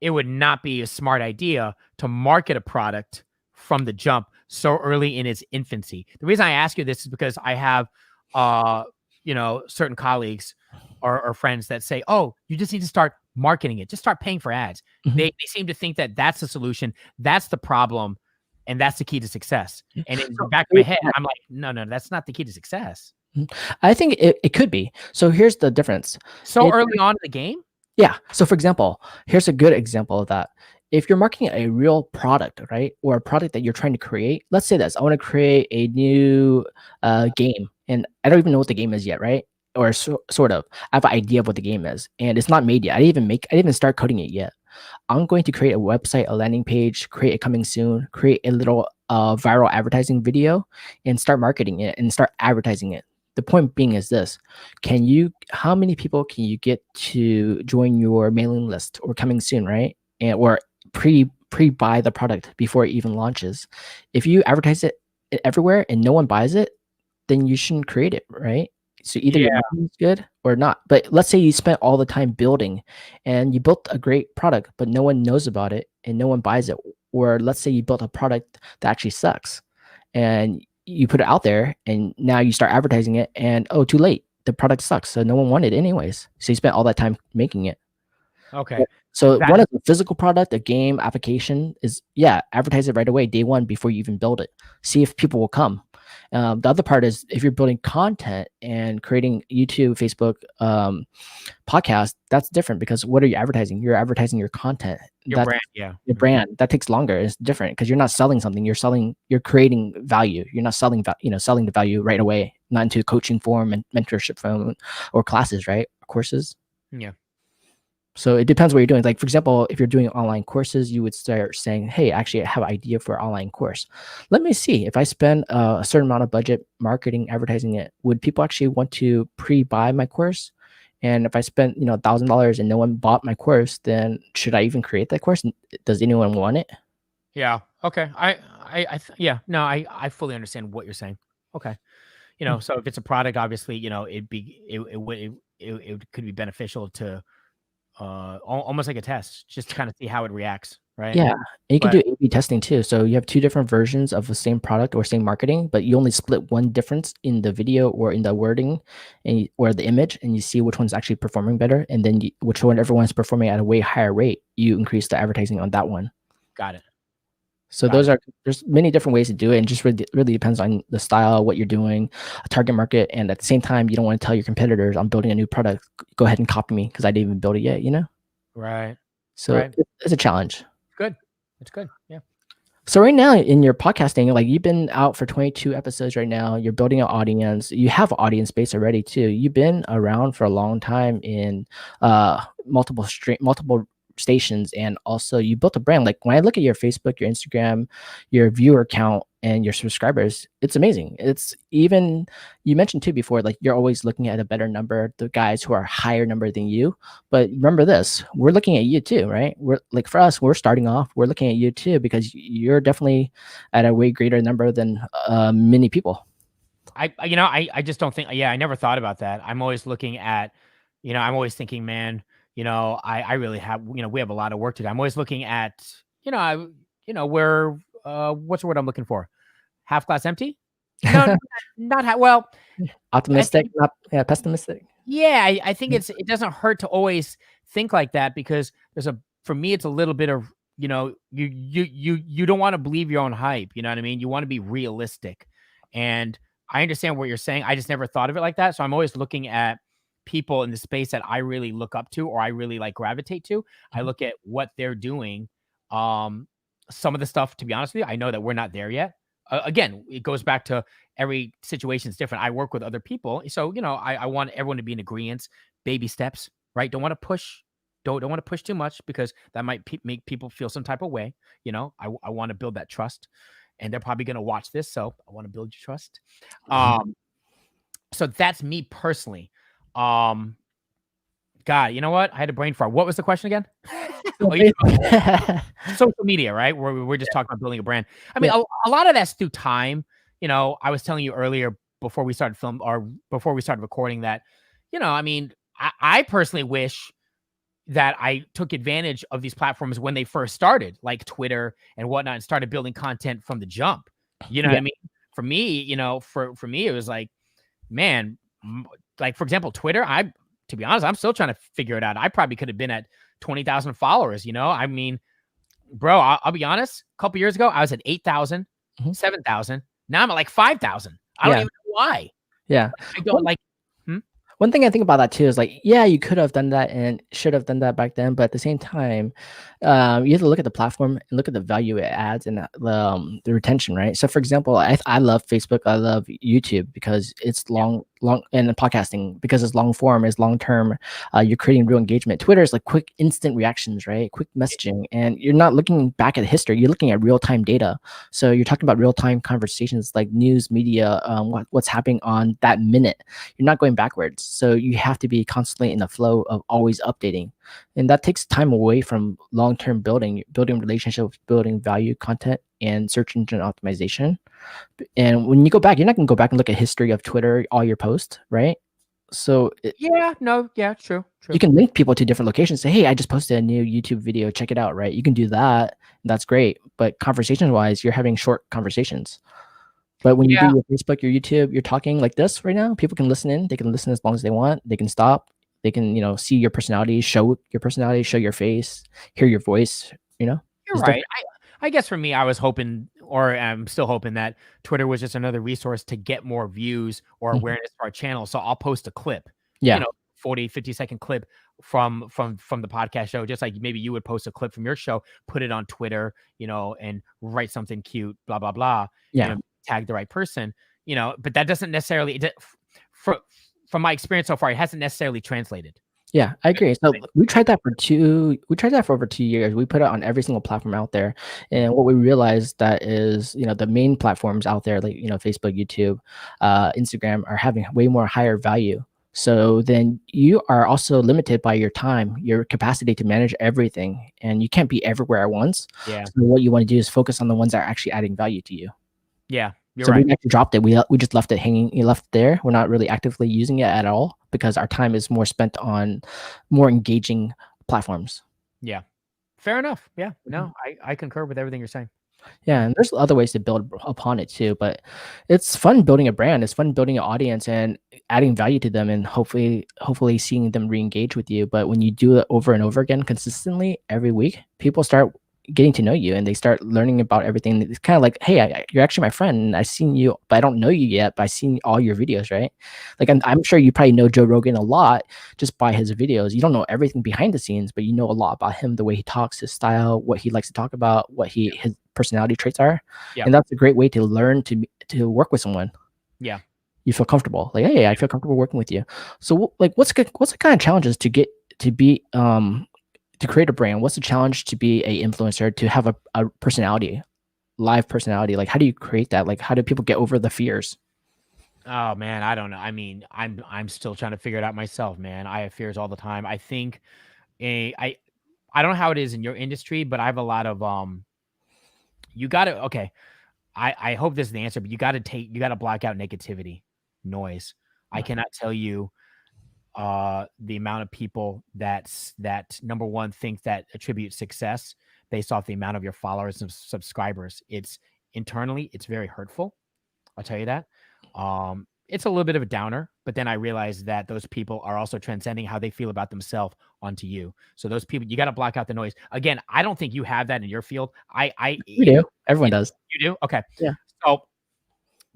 it would not be a smart idea to market a product from the jump so early in its infancy. The reason I ask you this is because I have, certain colleagues or friends that say, oh, you just need to start marketing it. Just start paying for ads. Mhm. They seem to think that that's the solution. That's the problem. And that's the key to success. And in the back of my head, I'm like, no, that's not the key to success. I think it could be. So here's the difference. So early on in the game? Yeah. So for example, here's a good example of that. If you're marketing a real product, right, or a product that you're trying to create, let's say this, I want to create a new game, and I don't even know what the game is yet, right? Or sort of. I have an idea of what the game is, and it's not made yet. I didn't even start coding it yet. I'm going to create a website, a landing page, create it coming soon, create a little viral advertising video, and start marketing it and start advertising it. The point being is this: how many people can you get to join your mailing list or coming soon, right? And or pre-buy the product before it even launches. If you advertise it everywhere and no one buys it, then you shouldn't create it, right? So either your marketing is good or not. But let's say you spent all the time building and you built a great product, but no one knows about it and no one buys it. Or let's say you built a product that actually sucks and you put it out there and now you start advertising it and, oh, too late. The product sucks. So no one wanted it anyways. So you spent all that time making it. Okay. So one is a physical product, a game application is, advertise it right away, day one, before you even build it. See if people will come. The other part is if you're building content and creating YouTube, Facebook, podcast, that's different because what are you advertising? You're advertising your content. Your brand, yeah. Your brand. That takes longer. It's different because you're not selling something. You're creating value. You're not selling the value right away, not into coaching form and mentorship form or classes, right? Courses. Yeah. So it depends what you're doing. Like, for example, if you're doing online courses, you would start saying, hey, actually, I have an idea for an online course. Let me see if I spend a certain amount of budget marketing, advertising it, would people actually want to pre-buy my course? And if I spent, $1,000 and no one bought my course, then should I even create that course? Does anyone want it? Yeah. Okay. I fully understand what you're saying. Okay. So if it's a product, obviously, it could be beneficial to, almost like a test, just to kind of see how it reacts, right? Yeah, and you can do A/B testing too. So you have two different versions of the same product or same marketing, but you only split one difference in the video or in the wording or the image, and you see which one's actually performing better, and then which one everyone's performing at a way higher rate, you increase the advertising on that one. Got it. So there's many different ways to do it, and just really depends on the style, what you're doing, a target market, and at the same time, you don't want to tell your competitors, I'm building a new product, go ahead and copy me because I didn't even build it yet, Right. So it's a challenge. Good. It's good. Yeah. So right now in your podcasting, like you've been out for 22 episodes right now. You're building an audience. You have audience base already too. You've been around for a long time in multiple stations, and also you built a brand. Like when I look at your Facebook, your Instagram, your viewer count, and your subscribers, it's amazing. It's even you mentioned too before, like you're always looking at a better number, the guys who are higher number than you. But remember this, we're looking at you too, right? We're like for us, we're starting off, we're looking at you too, because you're definitely at a way greater number than many people. I just don't think, I never thought about that. I'm always looking at, I'm always thinking, man, I really have, we have a lot of work to do. I'm always looking at, where, what's the word I'm looking for? Half glass empty? No, well, Optimistic, not pessimistic. yeah, I think it doesn't hurt to always think like that, because for me, it's a little bit of, you don't want to believe your own hype. You know what I mean? You want to be realistic. And I understand what you're saying. I just never thought of it like that. So I'm always looking at people in the space that I really look up to, or I really like gravitate to. I look at what they're doing. Some of the stuff, to be honest with you, I know that we're not there yet. Again, it goes back to every situation is different. I work with other people. So, I want everyone to be in agreement, baby steps, right? Don't want to push. Don't want to push too much, because that might make people feel some type of way. I want to build that trust, and they're probably going to watch this. So I want to build your trust. So that's me personally. God, you know what? I had a brain fart. What was the question again? Social media, right? Where we're just talking about building a brand. I mean, a lot of that's through time. I was telling you earlier before we started before we started recording that, I mean, I personally wish that I took advantage of these platforms when they first started, like Twitter and whatnot, and started building content from the jump. You know what I mean? For me, for me, it was like, man, like for example, Twitter, to be honest, I'm still trying to figure it out. I probably could have been at 20,000 followers, I mean, bro, I'll be honest. A couple years ago, I was at 8,000, 7,000. Now I'm at like 5,000. I don't even know why. Yeah. I don't like. One thing I think about that too is like, yeah, you could have done that and should have done that back then, but at the same time, you have to look at the platform and look at the value it adds and the retention, right? So, for example, I love Facebook, I love YouTube because it's long, and podcasting because it's long form, it's long term. You're creating real engagement. Twitter is like quick, instant reactions, right? Quick messaging, and you're not looking back at history. You're looking at real time data. So you're talking about real time conversations like news, media, what's happening on that minute. You're not going backwards. So you have to be constantly in the flow of always updating. And that takes time away from long-term building relationships, building value, content, and search engine optimization. And when you go back, you're not going to go back and look at history of Twitter, all your posts, right? So true. You can link people to different locations. Say, hey, I just posted a new YouTube video. Check it out, right? You can do that. That's great. But conversation-wise, you're having short conversations. But when you do your Facebook, your YouTube, you're talking like this right now. People can listen in. They can listen as long as they want. They can stop. They can, see your personality, show your face, hear your voice. You're right. I guess for me, I was hoping, or I'm still hoping, that Twitter was just another resource to get more views or awareness for our channel. So I'll post a clip, 40, 50-second clip from the podcast show, just like maybe you would post a clip from your show, put it on Twitter, and write something cute, blah, blah, blah. Tag the right person, but that doesn't necessarily, from my experience so far, it hasn't necessarily translated. Yeah, I agree. So we tried that for over 2 years. We put it on every single platform out there. And what we realized that is, the main platforms out there, like, Facebook, YouTube, Instagram, are having way more higher value. So then you are also limited by your time, your capacity to manage everything, and you can't be everywhere at once. Yeah. So what you want to do is focus on the ones that are actually adding value to you. Yeah. We actually dropped it. We just left it hanging. You left there. We're not really actively using it at all because our time is more spent on more engaging platforms. Yeah. Fair enough. Yeah. No, I concur with everything you're saying. Yeah, and there's other ways to build upon it too, but it's fun building a brand. It's fun building an audience and adding value to them, and hopefully seeing them re-engage with you. But when you do it over and over again consistently every week, people start getting to know you and they start learning about everything. It's kind of like, hey, you're actually my friend, and I've seen you, but I don't know you yet, but I've seen all your videos, right? Like I'm sure you probably know Joe Rogan a lot just by his videos. You don't know everything behind the scenes, but you know a lot about him, the way he talks, his style, what he likes to talk about, what his personality traits are. Yeah. And that's a great way to learn to work with someone. Yeah. You feel comfortable. Like, hey, I feel comfortable working with you. So like what's the kind of challenges to get to be to create a brand? What's the challenge to be a influencer, to have a personality, live personality? Like, how do you create that? Like, how do people get over the fears? Oh man, I don't know. I mean, I'm still trying to figure it out myself, man. I have fears all the time. I think I don't know how it is in your industry, but I have a lot of you gotta okay. I hope this is the answer, but you gotta block out negativity, noise. I cannot tell you the amount of people that number one think that attribute success based off the amount of your followers and subscribers. It's internally, it's very hurtful. I'll tell you that. It's a little bit of a downer, but then I realized that those people are also transcending how they feel about themselves onto you. So those people, you got to block out the noise. Again, I don't think you have that in your field. You do. Everyone does. You do? Okay. Yeah. So,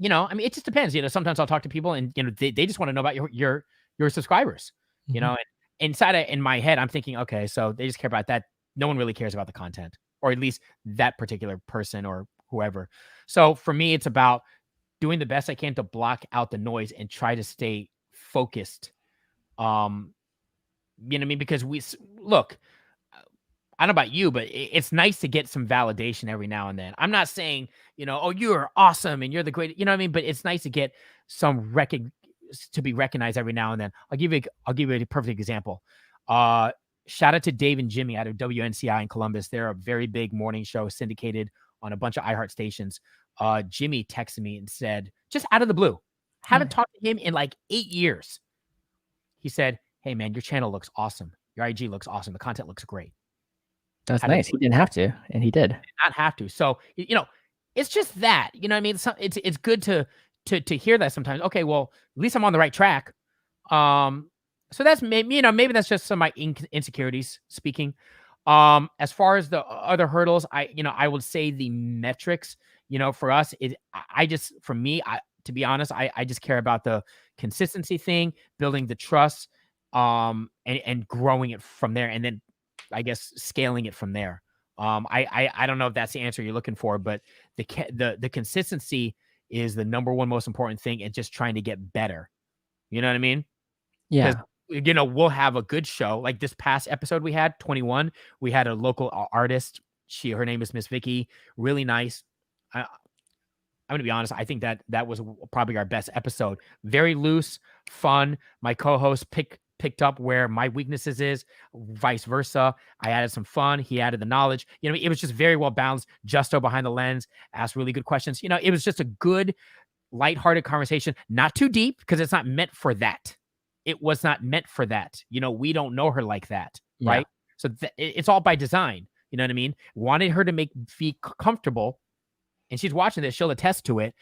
I mean, it just depends. Sometimes I'll talk to people and, they just want to know about your subscribers, Mhm. and in my head, I'm thinking, okay, so they just care about that. No one really cares about the content, or at least that particular person or whoever. So for me, it's about doing the best I can to block out the noise and try to stay focused. You know what I mean? Because look, I don't know about you, but it's nice to get some validation every now and then. I'm not saying, oh, you're awesome and you're the great, you know what I mean? But it's nice to get some to be recognized every now and then. I'll give you a perfect example. Shout out to Dave and Jimmy out of WNCI in Columbus. They're a very big morning show syndicated on a bunch of iHeart stations. Jimmy texted me and said, just out of the blue, haven't talked to him in like 8 years. He said, hey man, your channel looks awesome. Your IG looks awesome. The content looks great. That's nice. He didn't have to, and he did. Not have to. So, it's just that, you know what I mean? It's good to hear that sometimes. Okay, well, at least I'm on the right track. So that's maybe, maybe that's just some of my insecurities speaking. As far as the other hurdles, I would say the metrics, for us, to be honest, I just care about the consistency thing, building the trust, and growing it from there. And then I guess scaling it from there. I don't know if that's the answer you're looking for, but the consistency is the number one most important thing, and just trying to get better. You know what I mean? Yeah. We'll have a good show. Like this past episode we had, 21, we had a local artist. Her name is Miss Vicky. Really nice. I'm going to be honest. I think that was probably our best episode. Very loose, fun. My co-host picked up where my weaknesses is, vice versa. I added some fun. He added the knowledge. It was just very well balanced. Justo behind the lens asked really good questions. It was just a good, lighthearted conversation. Not too deep, because it's not meant for that. It was not meant for that. We don't know her like that, right? So it's all by design. You know what I mean? Wanted her to feel comfortable, and she's watching this. She'll attest to it.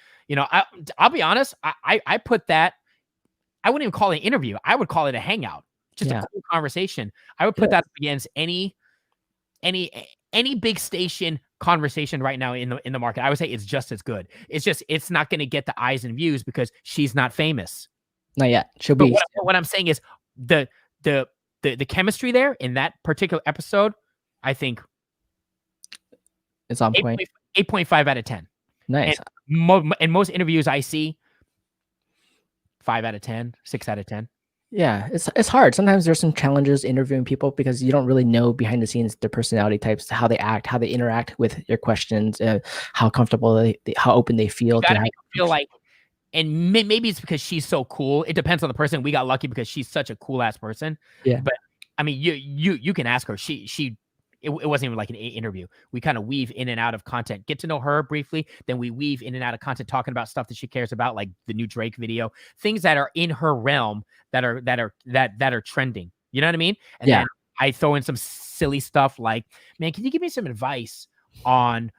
I'll be honest. I put that. I wouldn't even call it an interview. I would call it a hangout, just a cool conversation. I would put that up against any big station conversation right now in the market. I would say it's just as good. It's not going to get the eyes and views because she's not famous. Not yet. She'll be. What I'm saying is the chemistry there in that particular episode, I think it's on point. 8.5 out of 10. Nice. And most interviews I see, 5 out of 10, 6 out of 10. Yeah, it's hard. Sometimes there's some challenges interviewing people because you don't really know behind the scenes their personality types, how they act, how they interact with your questions, how comfortable how open they feel. Feel like. And maybe it's because she's so cool. It depends on the person. We got lucky because she's such a cool ass person. Yeah. But I mean, you can ask her. It wasn't even like an interview. We kind of weave in and out of content. Get to know her briefly, then we weave in and out of content, talking about stuff that she cares about, like the new Drake video, things that are in her realm that are trending. You know what I mean? And then I throw in some silly stuff like, man, can you give me some advice on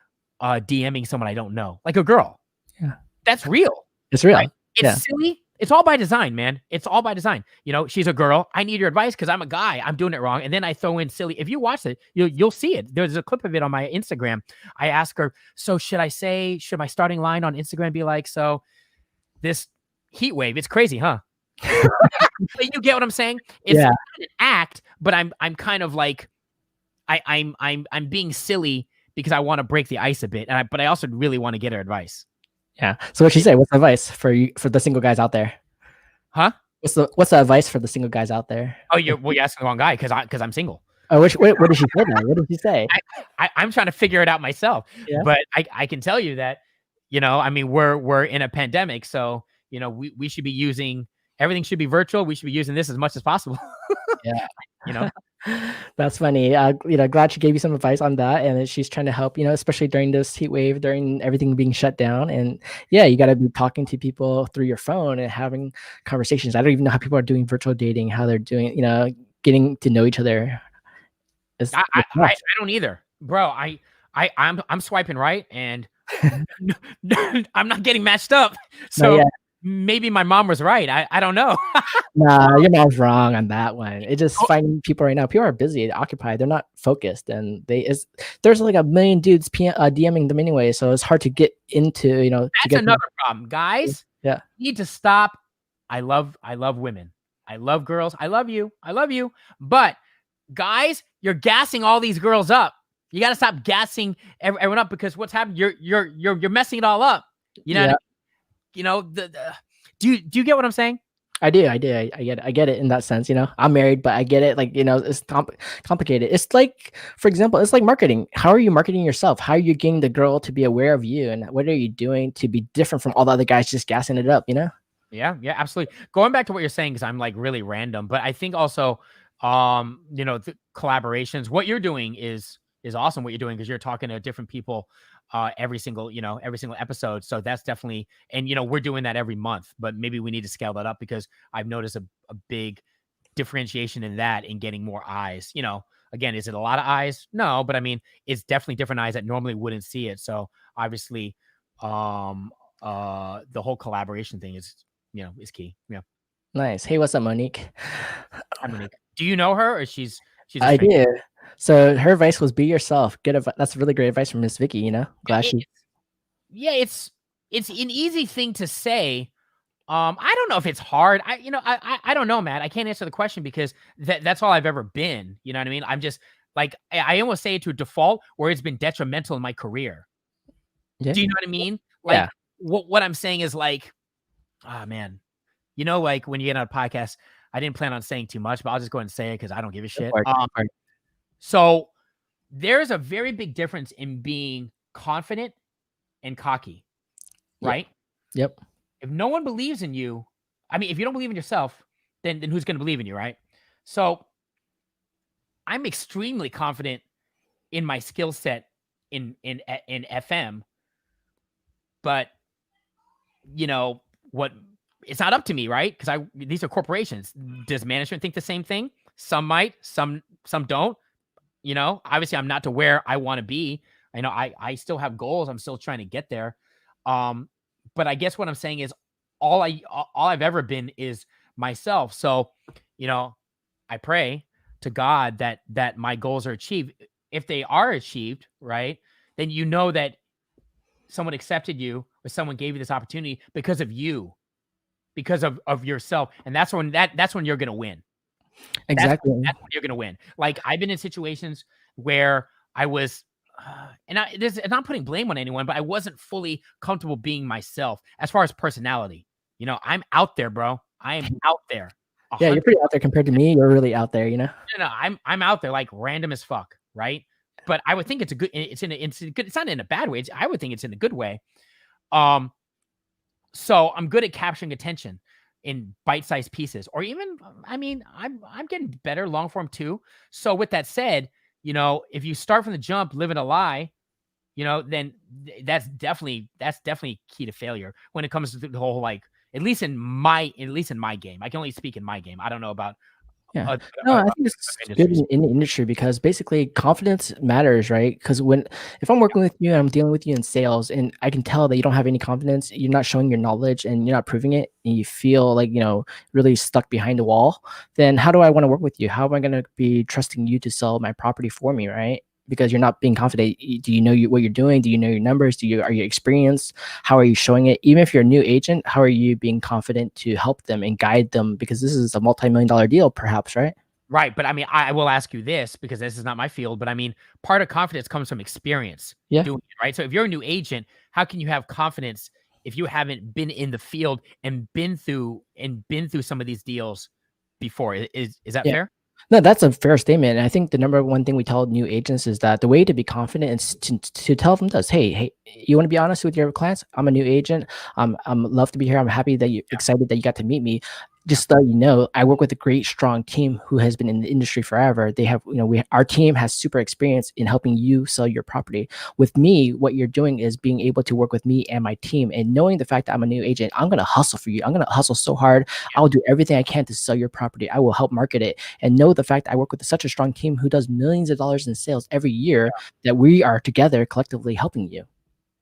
DMing someone I don't know, like a girl? Yeah, that's real. It's real. Right? It's silly. It's all by design, man. It's all by design. She's a girl. I need your advice because I'm a guy. I'm doing it wrong. And then I throw in silly. If you watch it, you'll see it. There's a clip of it on my Instagram. I ask her, so should my starting line on Instagram be like, so this heat wave, it's crazy, huh? You get what I'm saying? It's not an act, but I'm kind of like, I'm being silly because I want to break the ice a bit, but I also really want to get her advice. Yeah. So what she say? What's the advice for you for the single guys out there? Huh? What's the advice for the single guys out there? Oh, you're asking the wrong guy because I'm single. Oh, what did she say? What did she say? I'm trying to figure it out myself. Yeah. But I can tell you that, I mean, we're in a pandemic, so we should be using everything should be virtual. We should be using this as much as possible. Yeah. That's funny. Glad she gave you some advice on that, and she's trying to help. Especially during this heat wave, during everything being shut down, and yeah, you got to be talking to people through your phone and having conversations. I don't even know how people are doing virtual dating, how they're doing, getting to know each other. I don't either, bro. I'm swiping right, and I'm not getting matched up. So maybe my mom was right. I don't know. Nah, your mom's wrong on that one. It just finding people right now. People are busy, occupied. They're not focused, and there's like a million dudes DMing them anyway. So it's hard to get into. That's another problem, guys. Yeah, you need to stop. I love women. I love girls. I love you. But guys, you're gassing all these girls up. You got to stop gassing everyone up, because what's happening? You're messing it all up. You know. Do you get what I'm saying? I do. I get it. I get it in that sense. I'm married, but I get it. Like, it's complicated. It's like, for example, it's like marketing. How are you marketing yourself? How are you getting the girl to be aware of you? And what are you doing to be different from all the other guys just gassing it up, Yeah, absolutely. Going back to what you're saying, because I'm like really random, but I think also, the collaborations, what you're doing is awesome. What you're doing, because you're talking to different people every single episode. So that's definitely, and we're doing that every month, but maybe we need to scale that up, because I've noticed a big differentiation in that, in getting more eyes. Again, is it a lot of eyes? No, but I mean, it's definitely different eyes that normally wouldn't see it. So obviously, the whole collaboration thing is key. Yeah. Nice. Hey, what's up, Monique? Hi, Monique. Do you know her, or she's? I did. So her advice was be yourself. That's really great advice from Miss Vicky. Glad she. Yeah, it's an easy thing to say. I don't know if it's hard. I don't know, Matt. I can't answer the question, because that's all I've ever been. You know what I mean? I'm just like, I almost say it to default, where it's been detrimental in my career. Yeah. Do you know what I mean? Like, yeah. What I'm saying is like, oh man, like when you get on a podcast, I didn't plan on saying too much, but I'll just go ahead and say it because I don't give a shit. So there's a very big difference in being confident and cocky, right? Yep. If no one believes in you, I mean, if you don't believe in yourself, then who's going to believe in you, right? So I'm extremely confident in my skill set in FM, but what? It's not up to me, right? Because these are corporations. Does management think the same thing? Some might, some don't. Obviously I'm not to where I want to be. I still have goals. I'm still trying to get there. But I guess what I'm saying is all I've ever been is myself. So, I pray to God that my goals are achieved. If they are achieved, right, then that someone accepted you, or someone gave you this opportunity because of you, because of yourself. And that's when you're going to win. Exactly. That's when you're going to win. Like, I've been in situations where I was, and I'm not putting blame on anyone, but I wasn't fully comfortable being myself as far as personality. I'm out there, bro. I am out there. 100%. Yeah, you're pretty out there compared to me. You're really out there, No, I'm out there, like, random as fuck, right? But I would think it's not in a bad way. I would think it's in a good way. So I'm good at capturing attention in bite-sized pieces, or even, I mean, I'm getting better long form too. So with that said, if you start from the jump living a lie, then that's definitely key to failure when it comes to the whole, like, at least in my game. I can only speak in my game. I don't know about. Yeah. No, I think it's good in the industry, because basically confidence matters, right? Because if I'm working with you and I'm dealing with you in sales, and I can tell that you don't have any confidence, you're not showing your knowledge and you're not proving it, and you feel like, really stuck behind the wall, then how do I want to work with you? How am I going to be trusting you to sell my property for me, right? Because you're not being confident. Do you know what you're doing? Do you know your numbers? Are you experienced? How are you showing it? Even if you're a new agent, how are you being confident to help them and guide them? Because this is a multi-million-dollar deal, perhaps, right? Right. But I mean, I will ask you this because this is not my field, but I mean, part of confidence comes from experience Yeah. doing it, right? So if you're a new agent, how can you have confidence if you haven't been in the field and been through some of these deals before? Is that Yeah. fair? No, that's a fair statement. And I think the number one thing we tell new agents is that the way to be confident is to tell them this, hey, you want to be honest with your clients? I'm a new agent. I'm love to be here. I'm happy that you're Yeah. excited that you got to meet me. Yeah. Just so you know, I work with a great, strong team who has been in the industry forever. They have, our team has super experience in helping you sell your property. With me, what you're doing is being able to work with me and my team, and knowing the fact that I'm a new agent, I'm gonna hustle for you. I'm gonna hustle so hard. I'll do everything I can to sell your property. I will help market it, and know the fact that I work with such a strong team who does millions of dollars in sales every year, that we are together collectively helping you.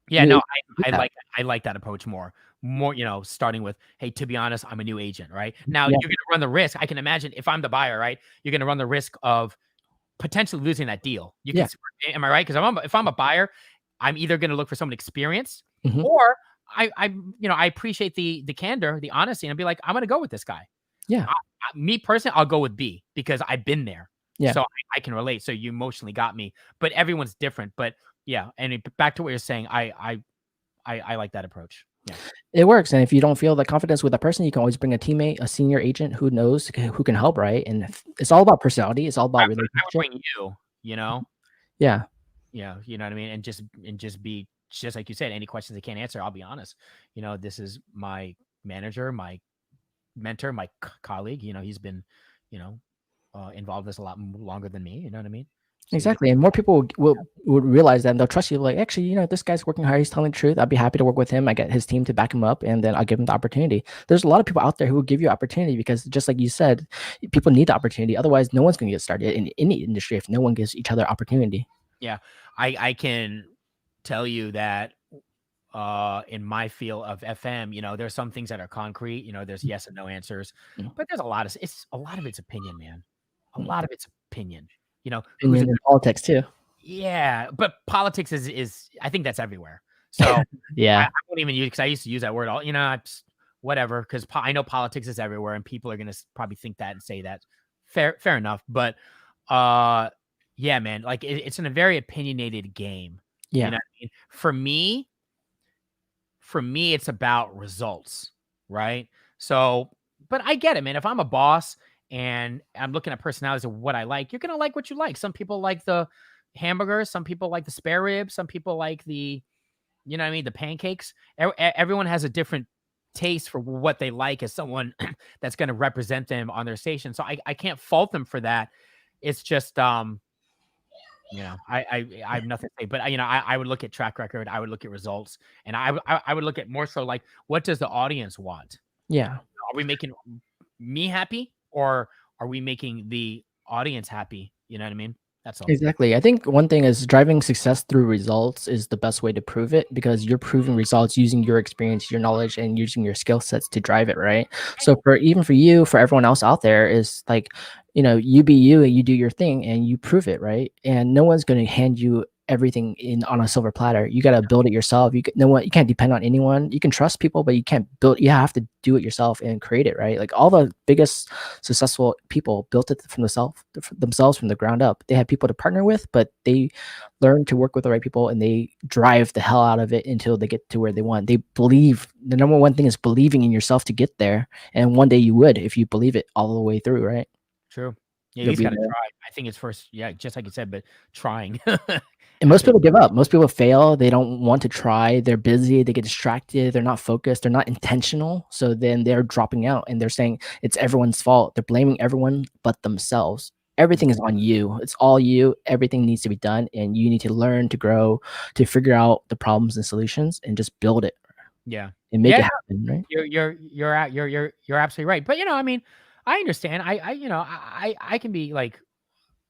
Yeah, New no, agents do that. I like that approach more. More, starting with, "Hey, to be honest, I'm a new agent," right? Now, Yeah. you're gonna run the risk. I can imagine if I'm the buyer, right? You're gonna run the risk of potentially losing that deal. You can Yeah. s Am I right? Because if I'm a buyer, I'm either gonna look for someone experienced, Mhm. or I appreciate the candor, the honesty, and be like, "I'm gonna go with this guy." Yeah. Me personally, I'll go with B because I've been there, Yeah. so I can relate. So you emotionally got me, but everyone's different. But yeah, and back to what you're saying, I like that approach. Yeah. It works, and if you don't feel the confidence with a person, you can always bring a teammate, a senior agent who knows, who can help, right? And it's all about personality. It's all about I would relationship. bring you, you know? Yeah. Yeah, you know what I mean? And just be just like you said, any questions they can't answer, I'll be honest. This is my manager, my mentor, my colleague. He's been, you know, involved in this a lot longer than me. You know what I mean? So you get, Exactly, and more people would realize that, and they'll trust you, like, "Actually, this guy's working hard, he's telling the truth. I'd be happy to work with him. I get his team to back him up, and then I'll give him the opportunity." There's a lot of people out there who will give you opportunity because, just like you said, people need the opportunity. Otherwise, no one's gonna get started in any industry if no one gives each other opportunity. yeah, I can tell you that in my field of FM, there's some things that are concrete. There's yes and no answers, Mm, but there's a lot of it's opinion, man. A mm. lot of it's opinion. Who's a Opinion in politics too. Yeah, but politics is I think that's everywhere. So I Yeah. won't even use because I used to use that word all. Whatever, because I know politics is everywhere, and people are gonna probably think that and say that. Fair enough, but uh, yeah, man, like it's in a very opinionated game. You Yeah. know what I mean? For me, it's about results, right? So, but I get it, man. If I'm a boss and I'm looking at personalities of what I like, you're gonna like what you like. Some people like the hamburgers, some people like the spare ribs, some people like you know what I mean, the pancakes. Everyone has a different taste for what they like as someone that's gonna represent them on their station. So I can't fault them for that. It's just I have nothing to say, but I would look at track record, I would look at results, and I would look at more so like what does the audience want? Yeah. Are we making me happy, or are we making the audience happy? You know what I mean? That's all. Exactly. I think one thing is driving success through results is the best way to prove it, because you're proving results using your experience, your knowledge, and using your skill sets to drive it, right? Right. So for even for you, for everyone else out there, is like, you be you and you do your thing and you prove it, right? And no one's going to hand you everything in on a silver platter. You got to build it yourself. No one, you can't depend on anyone. You can trust people, but you can't build. You have to do it yourself and create it, right? Like all the biggest successful people built it from themselves from the ground up. They had people to partner with, but they learn to work with the right people, and they drive the hell out of it until they get to where they want. They believe. The number one thing is believing in yourself to get there, and one day you would, if you believe it all the way through, right? True. Yeah, you You'll just be gotta there. try. I think it's first, yeah, just like you said, but trying. And most Absolutely. people give up. Most people fail. They don't want to try. They're busy. They get distracted. They're not focused. They're not intentional. So then they're dropping out, and they're saying it's everyone's fault. They're blaming everyone but themselves. Everything is on you. It's all you. Everything needs to be done. And you need to learn to grow, to figure out the problems and solutions, and just build it Yeah. and make Yeah, it no, happen, right? you're absolutely right. But I mean, I understand. I can be like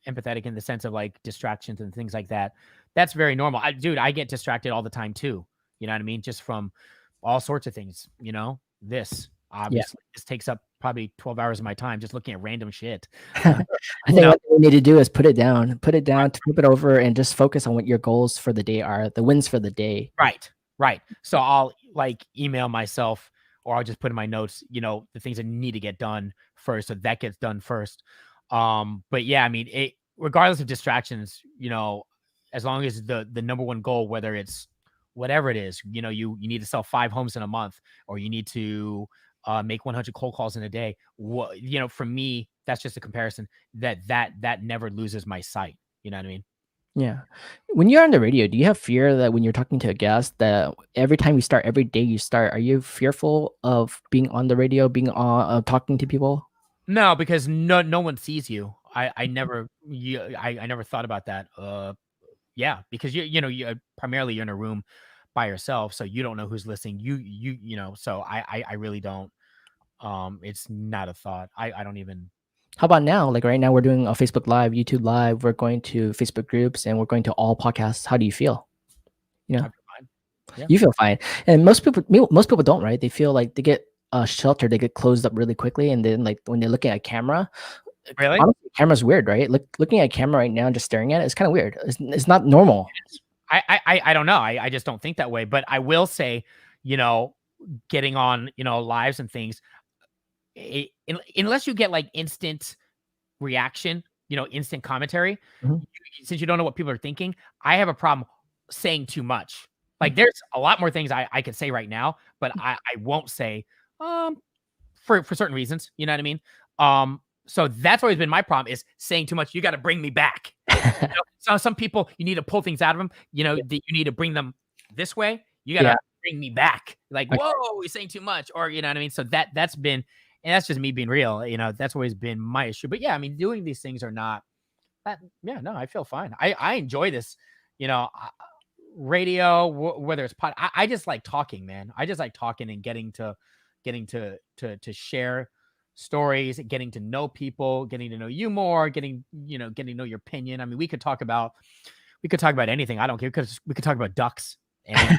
empathetic in the sense of like distractions and things like that. That's very normal. Dude, I get distracted all the time too. You know what I mean? Just from all sorts of things, this Yeah. obviously this takes up probably 12 hours of my time just looking at random shit. I You think know, what we need to do is put it down, to flip it over, and just focus on what your goals for the day are, the wins for the day. right. Right. So I'll like email myself, or I'll just put in my notes, the things that need to get done first. So that gets done first. But yeah, I mean, regardless of distractions, as long as the number one goal, whether it's whatever it is, you need to sell 5 homes in a month, or you need to make 100 cold calls in a day. For me, that's just a comparison that never loses my sight. You know what I mean? Yeah. When you're on the radio, do you have fear that when you're talking to a guest that every time you start, every day you start, are you fearful of being on the radio, being on talking to people? No, because no one sees you. I never I never thought about that. Yeah, because you primarily you're in a room by yourself, so you don't know who's listening. So I really don't. It's not a thought. I don't even. How about now? Like right now, we're doing a Facebook Live, YouTube Live. We're going to Facebook groups, and we're going to all podcasts. How do you feel? You I know, feel fine. Yeah. you feel fine, and most people don't, right? They feel like they get sheltered, they get closed up really quickly, and then like when they're looking at camera, Really? honestly, camera's weird, right? Looking at camera right now and just staring at it, it's kind of weird. It's not normal. I don't know. I just don't think that way. But I will say, getting on lives and things, unless you get like instant reaction, instant commentary, Mhm. since you don't know what people are thinking, I have a problem saying too much. Like there's a lot more things I could say right now, but I won't say for certain reasons. You know what I mean? So that's always been my problem, is saying too much. You got to bring me back. So some people, you need to pull things out of them. You need to bring them this way. You got to bring me back. Like, Okay. whoa, you're saying too much, or you know what I mean? So that's been, and that's just me being real. That's always been my issue. But yeah, I mean, doing these things are not that. Yeah, no, I feel fine. I enjoy this. Radio, whether it's I just like talking, man. I just like talking and getting to share stories, getting to know people, getting to know you more, getting to know your opinion. I mean, we could talk about anything. I don't care, because we could talk about ducks. And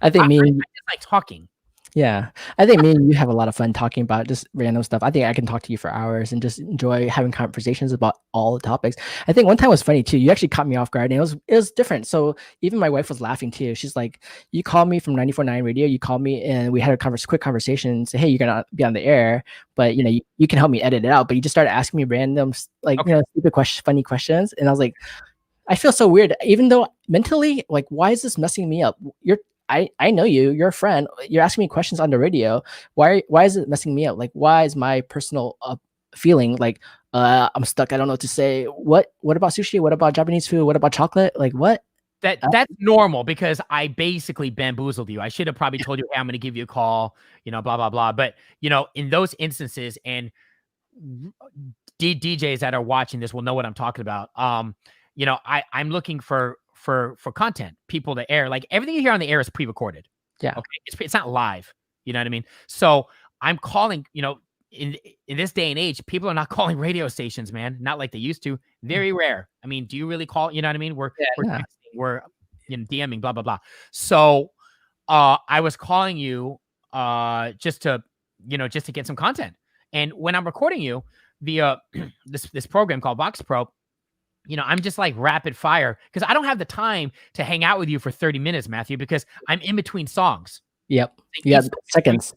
I think I just like talking. Yeah, I think me and you have a lot of fun talking about just random stuff. I think I can talk to you for hours and just enjoy having conversations about all the topics. I think one time was funny too. You actually caught me off guard, and it was different. So even my wife was laughing too. She's like, "You called me from 94.9 radio. You called me, and we had a quick conversation. And say, hey, you're gonna be on the air, but you can help me edit it out. But you just started asking me random stupid funny questions, and I was like, I feel so weird, even though mentally, like, why is this messing me up? I know you. You're a friend. You're asking me questions on the radio. Why is it messing me up? Like, why is my personal feeling like I'm stuck? I don't know what to say. What about sushi? What about Japanese food? What about chocolate? Like, what? That's normal, because I basically bamboozled you. I should have probably told you, hey, I'm going to give you a call, blah, blah, blah. But, in those instances, and DJs that are watching this will know what I'm talking about. I'm looking for content, people to air. Like everything you hear on the air is pre-recorded. Yeah. Okay. It's not live. You know what I mean? So I'm calling, in this day and age, people are not calling radio stations, man. Not like they used to. Very rare. I mean, do you really call? You know what I mean? We're texting, we're DMing, blah, blah, blah. So I was calling you just to get some content. And when I'm recording you via this program called Vox Pro, I'm just like rapid fire, because I don't have the time to hang out with you for 30 minutes, Matthew, because I'm in between songs. Yep. Yeah, seconds.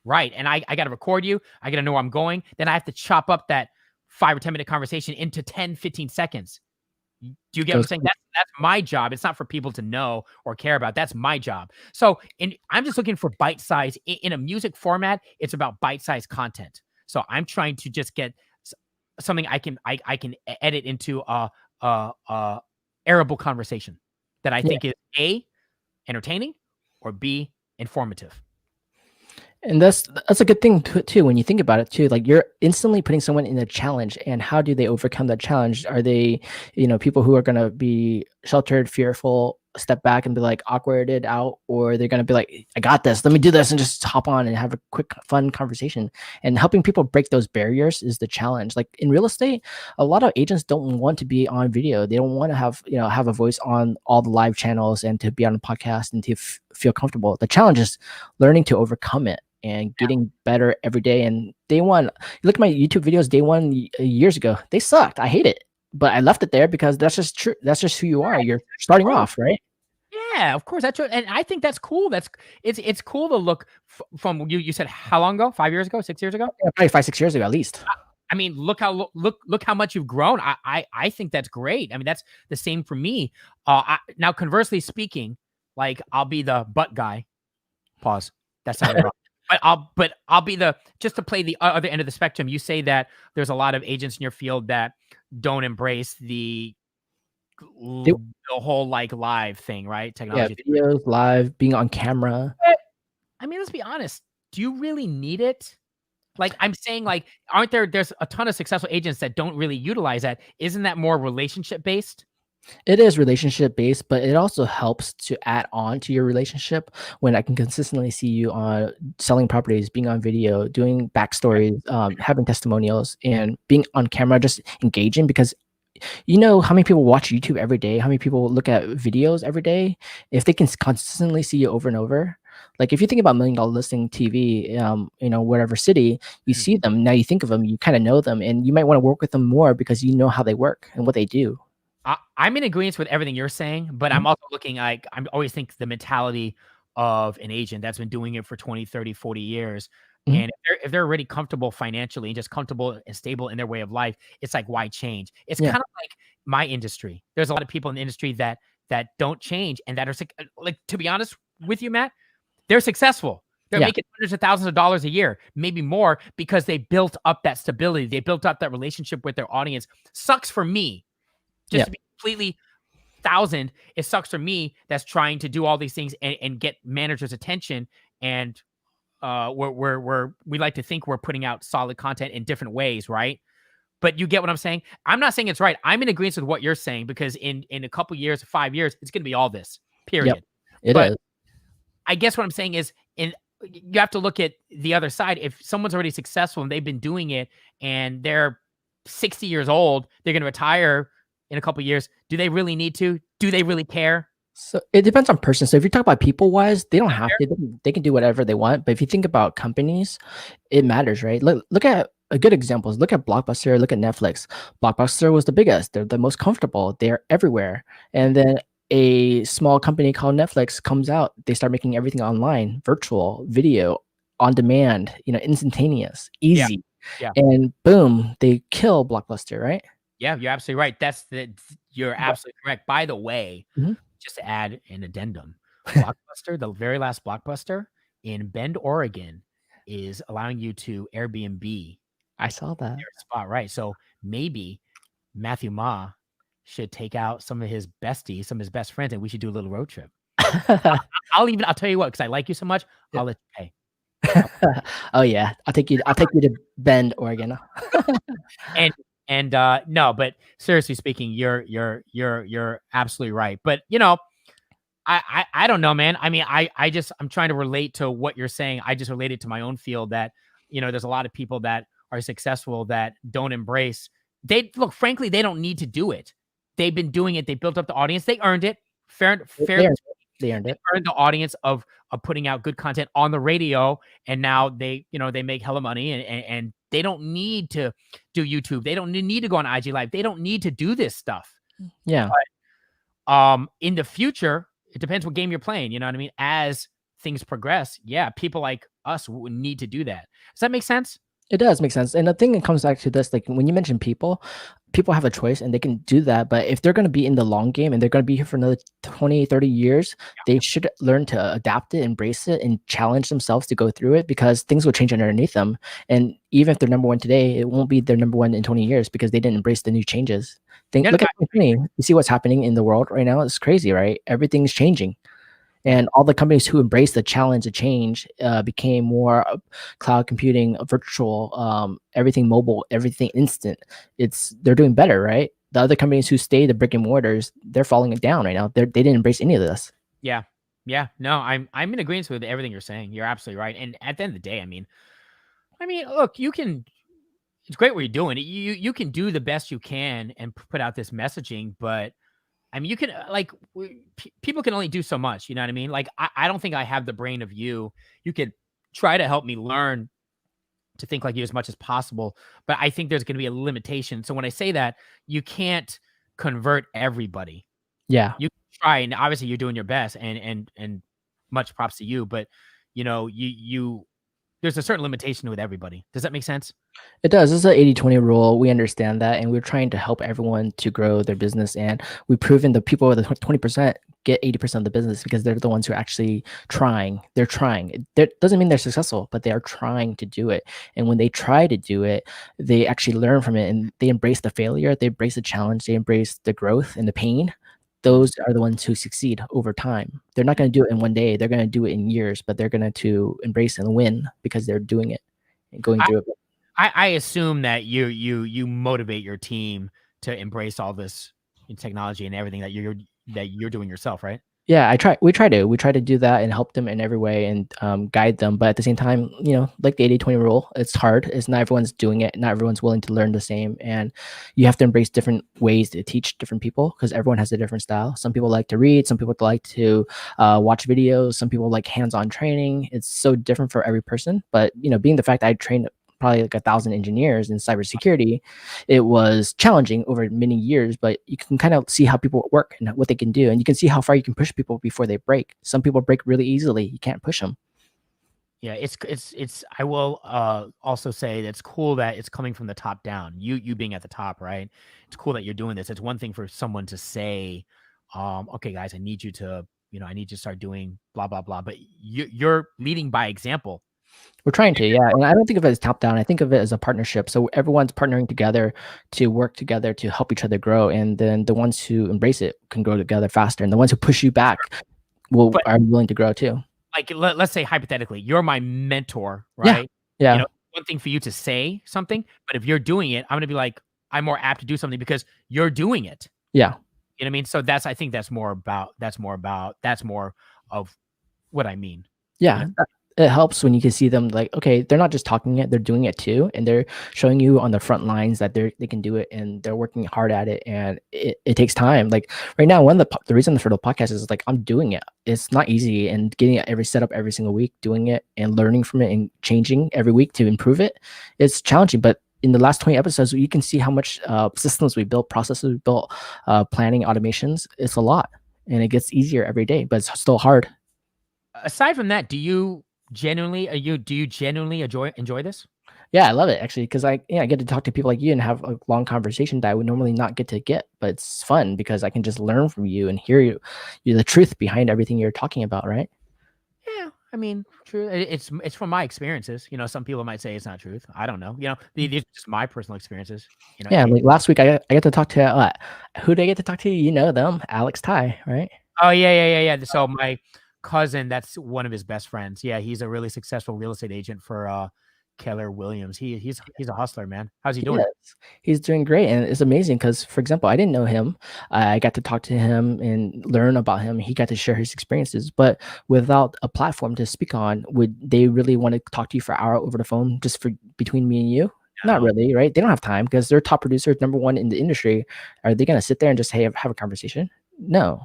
Right. And I got to record you. I got to know where I'm going. Then I have to chop up that 5 or 10 minute conversation into 10, 15 seconds. Do you get what I'm saying? That's my job. It's not for people to know or care about. That's my job. So I'm just looking for bite size in a music format. It's about bite size content. So I'm trying to just get something I can edit into a arable conversation that I think is A, entertaining, or B, informative. And that's a good thing too when you think about it too. Like you're instantly putting someone in a challenge, and how do they overcome that challenge? Are they, people who are gonna be sheltered, fearful, step back and be like awkwarded out, or they're gonna be like, I got this, let me do this, and just hop on and have a quick, fun conversation. And helping people break those barriers is the challenge. Like in real estate, a lot of agents don't want to be on video. They don't want to have a voice on all the live channels and to be on a podcast and to feel comfortable. The challenge is learning to overcome it and getting better every day. And day one, you look at my YouTube videos, day one years ago, they sucked. I hate it, but I left it there because that's just true. That's just who you are. You're starting off, right? Yeah, of course. That's true. And I think that's cool. It's cool to look from you. You said how long ago? 5 years ago? 6 years ago? Yeah, probably 5, 6 years ago at least. I mean, look how much you've grown. I think that's great. I mean, that's the same for me. Now, conversely speaking, like I'll be the butt guy. Pause. That sounded wrong. But I'll be the, just to play the other end of the spectrum. You say that there's a lot of agents in your field that don't embrace the whole like live thing, right? Yeah, Technology. videos, live, being on camera. I mean, let's be honest. Do you really need it? Like I'm saying, like, there's a ton of successful agents that don't really utilize that. Isn't that more relationship based? It is relationship based, but it also helps to add on to your relationship when I can consistently see you on selling properties, being on video, doing backstories, having testimonials, and being on camera, just engaging. Because you know how many people watch YouTube every day, how many people look at videos every day. If they can consistently see you over and over, like if you think about $1 Million Listing TV, whatever city you see them, now you think of them, you kind of know them, and you might want to work with them more because you know how they work and what they do. I'm in agreement with everything you're saying, but I'm also looking like, I'm always think the mentality of an agent that's been doing it for 20, 30, 40 years. Mhm. And if they're already comfortable financially and just comfortable and stable in their way of life, it's like, why change? It's Yeah. kind of like my industry. There's a lot of people in the industry that don't change and that are like, to be honest with you, Matt, they're successful. They're Yeah. making hundreds of thousands of dollars a year, maybe more, because they built up that stability. They built up that relationship with their audience. Sucks for me, just Yeah. to be completely thousand. It sucks for me that's trying to do all these things and get managers' attention. And we like to think we're putting out solid content in different ways, right? But you get what I'm saying? I'm not saying it's right. I'm in agreement with what you're saying, because in a couple years, 5 years, it's going to be all this, period. Yep. It But is. I guess what I'm saying is, you have to look at the other side. If someone's already successful and they've been doing it and they're 60 years old, they're going to retire in a couple years. Do they really need to? Do they really care? So it depends on person. So if you talk about people wise, they don't have to. They can do whatever they want. But if you think about companies, it matters, right? Look at a good examples. Look at Blockbuster. Look at Netflix. Blockbuster was the biggest. They're the most comfortable. They're everywhere. And then a small company called Netflix comes out. They start making everything online, virtual, video, on demand. Instantaneous, easy. Yeah. And boom, they kill Blockbuster, right? Yeah, you're absolutely right. You're absolutely correct. By the way, Mhm. just to add an addendum, Blockbuster, the very last Blockbuster in Bend, Oregon, is allowing you to Airbnb I saw that. their spot, right? So maybe Matthew Ma should take out some of his besties, some of his best friends, and we should do a little road trip. I'll tell you what, because I like you so much, Yeah. I'll let you pay. Oh yeah, I'll take you to Bend, Oregon. And no, but seriously speaking, you're absolutely right. But I don't know, man. I mean, I'm trying to relate to what you're saying. I just related to my own field that, there's a lot of people that are successful that don't embrace. Frankly, they don't need to do it. They've been doing it. They built up the audience. They earned it. Fair. They earned it. Earned the audience of putting out good content on the radio, and now they make hella money, and they don't need to do YouTube. They don't need to go on IG Live. They don't need to do this stuff. Yeah. But, in the future, it depends what game you're playing. You know what I mean? As things progress, yeah, people like us would need to do that. Does that make sense? It does make sense. And the thing that comes back to this, like when you mention people have a choice and they can do that. But if they're going to be in the long game and they're going to be here for another 20, 30 years, they should learn to adapt it, embrace it, and challenge themselves to go through it, because things will change underneath them. And even if they're number one today, it won't be their number one in 20 years because they didn't embrace the new changes. Look at 2020. You see what's happening in the world right now. It's crazy, right? Everything's changing. And all the companies who embraced the challenge of change became more cloud computing, virtual, everything mobile, everything instant. They're doing better, right? The other companies who stay the brick and mortars, they're falling down right now. They didn't embrace any of this. Yeah. No, I'm in agreement with everything you're saying. You're absolutely right. And at the end of the day, I mean, look, it's great what you're doing. You can do the best you can and put out this messaging, but I mean, you can people can only do so much. You know what I mean? Like, I don't think I have the brain of you. You could try to help me learn to think like you as much as possible, but I think there's going to be a limitation. So when I say that, you can't convert everybody. Yeah. You try, and obviously you're doing your best, and much props to you. But you there's a certain limitation with everybody. Does that make sense? It does. It's an 80-20 rule. We understand that. And we're trying to help everyone to grow their business. And we've proven the people with the 20% get 80% of the business because they're the ones who are actually trying. They're trying. That doesn't mean they're successful, but they are trying to do it. And when they try to do it, they actually learn from it and they embrace the failure, they embrace the challenge, they embrace the growth and the pain. Those are the ones who succeed over time. They're not going to do it in one day. They're going to do it in years, but they're going to embrace and win because they're doing it and going through it. I assume that you motivate your team to embrace all this technology and everything that you're doing yourself, right? Yeah, we try to do that and help them in every way and guide them. But at the same time, like the 80-20 rule, it's hard. It's not everyone's doing it. Not everyone's willing to learn the same. And you have to embrace different ways to teach different people because everyone has a different style. Some people like to read. Some people like to watch videos. Some people like hands-on training. It's so different for every person. But, being the fact that I trained probably like 1,000 engineers in cybersecurity, it was challenging over many years, but you can kind of see how people work and what they can do. And you can see how far you can push people before they break. Some people break really easily. You can't push them. Yeah, I will also say that it's cool that it's coming from the top down. You being at the top, right? It's cool that you're doing this. It's one thing for someone to say, okay, guys, I need you to start doing blah, blah, blah. But you're leading by example. We're trying to, yeah. And I don't think of it as top down. I think of it as a partnership. So everyone's partnering together to work together to help each other grow. And then the ones who embrace it can grow together faster. And the ones who push you back are willing to grow too. Like, let's say hypothetically, you're my mentor, right? Yeah. One thing for you to say something, but if you're doing it, I'm going to be like, I'm more apt to do something because you're doing it. Yeah. You know what I mean? So I think that's more of what I mean. Yeah. It helps when you can see them like, okay, they're not just talking it, they're doing it too. And they're showing you on the front lines that they can do it and they're working hard at it. And it takes time. Like right now, one of the reason for the podcast is like, I'm doing it. It's not easy, and getting it every setup every single week, doing it and learning from it and changing every week to improve it. It's challenging, but in the last 20 episodes, you can see how much systems we built, processes we built, planning, automations. It's a lot and it gets easier every day, but it's still hard. Aside from that, do you genuinely enjoy this? Yeah, I love it actually because I get to talk to people like you and have a long conversation that I would normally not get to get, but it's fun because I can just learn from you and hear you the truth behind everything you're talking about, right? Yeah, I mean, true. It's from my experiences. Some people might say it's not truth. I don't know. These are just my personal experiences. Yeah, like last week I got to talk to who did I get to talk to? You know them, Alex Ty, right? Oh yeah. So my cousin, that's one of his best friends. Yeah, he's a really successful real estate agent for Keller Williams. He's a hustler, man. How's he doing? Yes, he's doing great, and it's amazing because, for example, I didn't know him. I got to talk to him and learn about him. He got to share his experiences, but without a platform to speak on, would they really want to talk to you for an hour over the phone just for between me and you? No. Not really, right? They don't have time because they're top producers, number one in the industry. Are they going to sit there and just have a conversation? No.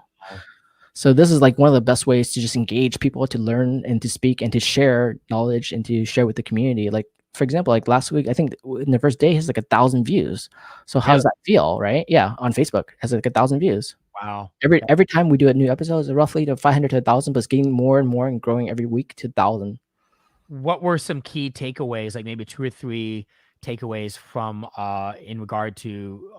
So this is like one of the best ways to just engage people, to learn and to speak and to share knowledge and to share with the community. Like, for example, like last week, I think in the first day, it has like 1,000 views. So how does that feel, right? Yeah, on Facebook, it has like 1,000 views. Wow. Every time we do a new episode, it's roughly to 500 to 1,000, but it's getting more and more and growing every week to 1,000. What were some key takeaways, like maybe 2 or 3 takeaways from in regard to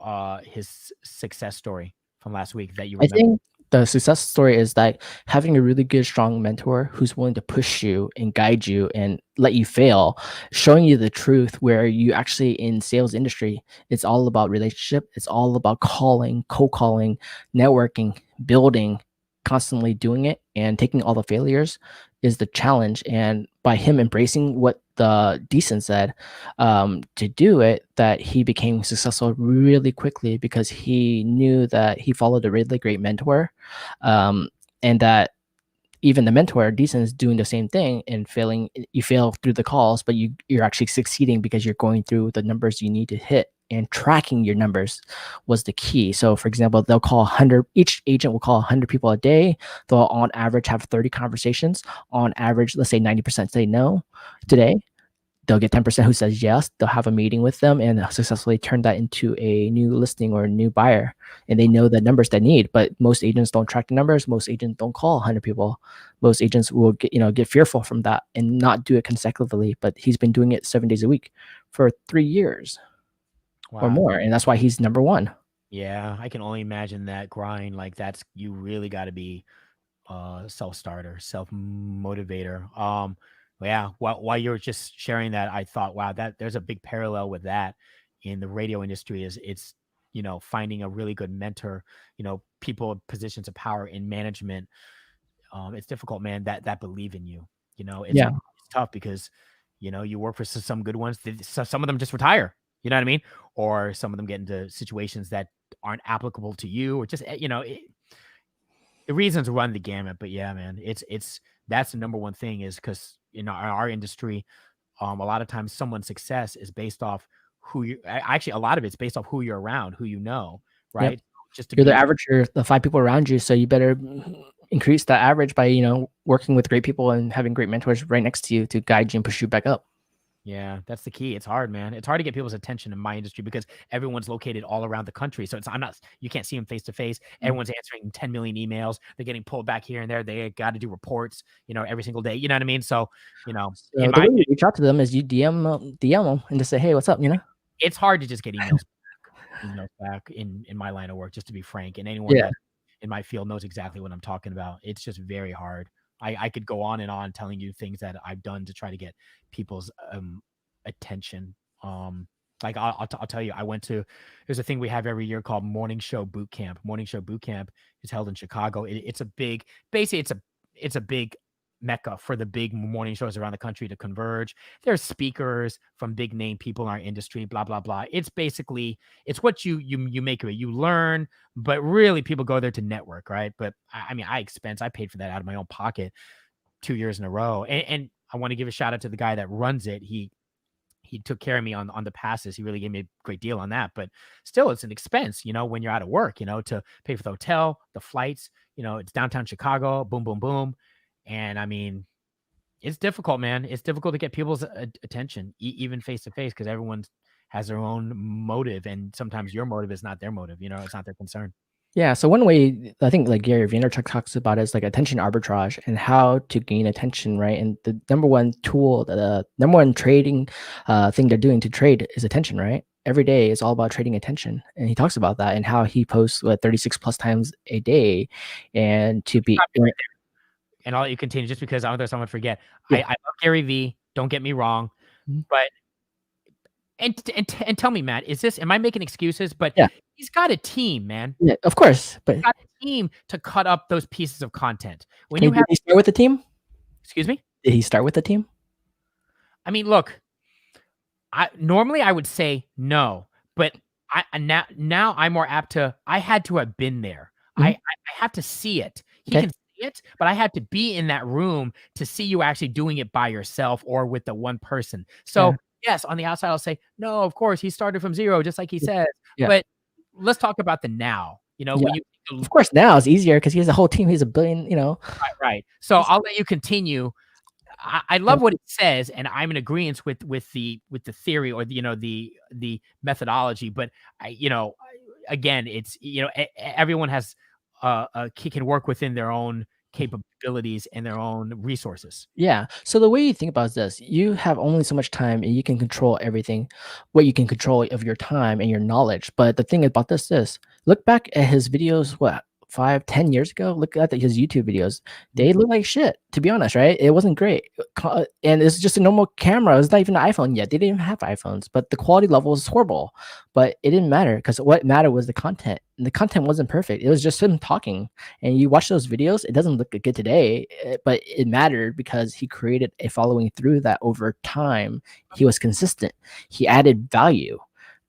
his success story from last week that you remember? I think the success story is that having a really good, strong mentor who's willing to push you and guide you and let you fail, showing you the truth, where you actually in sales industry, it's all about relationship. It's all about calling, cold calling, networking, building, constantly doing it, and taking all the failures is the challenge. And by him embracing what the Decent said to do it, that he became successful really quickly because he knew that he followed a really great mentor, and that even the mentor Decent is doing the same thing and failing. You fail through the calls, but you're actually succeeding because you're going through the numbers you need to hit, and tracking your numbers was the key. So for example, they'll call 100, each agent will call 100 people a day. They'll on average have 30 conversations. On average, let's say 90% say no today. they'll get 10% who says yes. They'll have a meeting with them and successfully turn that into a new listing or a new buyer. And they know the numbers they need. But most agents don't track the numbers. Most agents don't call 100 people. Most agents will get fearful from that and not do it consecutively. But he's been doing it 7 days a week for 3 years or more, and that's why he's number one. Yeah, I can only imagine that grind. Like you really got to be self-starter, self-motivator. Yeah, while you're just sharing that, I thought, wow, that there's a big parallel with that in the radio industry. It's finding a really good mentor, people in positions of power in management. It's difficult, man, that believe in you. It's tough because you work for some good ones. Some of them just retire, you know what I mean? Or some of them get into situations that aren't applicable to you, or just the reasons run the gamut. But yeah, man, that's the number one thing, is because our industry, a lot of times someone's success is based off actually a lot of it's based off who you're around, who right? Yep. You're the average, you're the 5 people around you, so you better increase that average by working with great people and having great mentors right next to you to guide you and push you back up. Yeah, that's the key. It's hard, man. It's hard to get people's attention in my industry because everyone's located all around the country. So you can't see them face to face. Everyone's answering 10 million emails. They're getting pulled back here and there. They got to do reports, every single day. You know what I mean? So, the way you reach out to them is you DM them and just say, hey, what's up? It's hard to just get emails back in my line of work, just to be frank. And anyone that in my field knows exactly what I'm talking about. It's just very hard. I could go on and on telling you things that I've done to try to get people's attention. Like I'll tell you, there's a thing we have every year called Morning Show Boot Camp. Morning Show Boot Camp is held in Chicago. It's a big mecca for the big morning shows around the country to converge. There's speakers from big name people in our industry, blah, blah, blah. It's basically, it's what you make of it. You learn, but really people go there to network, right? But I paid for that out of my own pocket 2 years in a row. And I want to give a shout out to the guy that runs it. He took care of me on the passes. He really gave me a great deal on that, but still it's an expense, when you're out of work, to pay for the hotel, the flights, it's downtown Chicago, boom, boom, boom. And it's difficult, man. It's difficult to get people's attention, even face to face, because everyone has their own motive. And sometimes your motive is not their motive. It's not their concern. Yeah. So one way I think like Gary Vaynerchuk talks about is like attention arbitrage and how to gain attention, right? And the number one tool, the number one trading thing they're doing to trade is attention, right? Every day is all about trading attention. And he talks about that and how he posts 36 plus times a day, and to be and I'll let you continue just because I want someone to forget. Yeah. I love Gary V. Don't get me wrong, but and tell me, Matt, am I making excuses? But he's got a team, man. Yeah, of course, but he's got a team to cut up those pieces of content. Did he start with the team? Excuse me? Did he start with the team? Look, normally I would say no, but now I'm more apt to. I had to have been there. I have to see it. He can it, but I had to be in that room to see you actually doing it by yourself or with the one person. So yes, on the outside, I'll say, no, of course he started from zero, just like he says, but let's talk about the now, when you, of course, now it's easier because he has a whole team. He's a billion, Right. So I'll let you continue. I love what it says, and I'm in agreement with the theory or the methodology, but again, it's, everyone has can work within their own capabilities and their own resources. Yeah. So the way you think about this, you have only so much time and you can control everything, what you can control of your time and your knowledge. But the thing about this is, look back at his videos, 5-10 years ago, look at his YouTube videos. They look like shit, to be honest, right? It wasn't great. And it's just a normal camera. It's not even an iPhone yet. They didn't even have iPhones, but the quality level was horrible. But it didn't matter because what mattered was the content. And the content wasn't perfect. It was just him talking. And you watch those videos, it doesn't look good today, but it mattered because he created a following through that over time. He was consistent. He added value.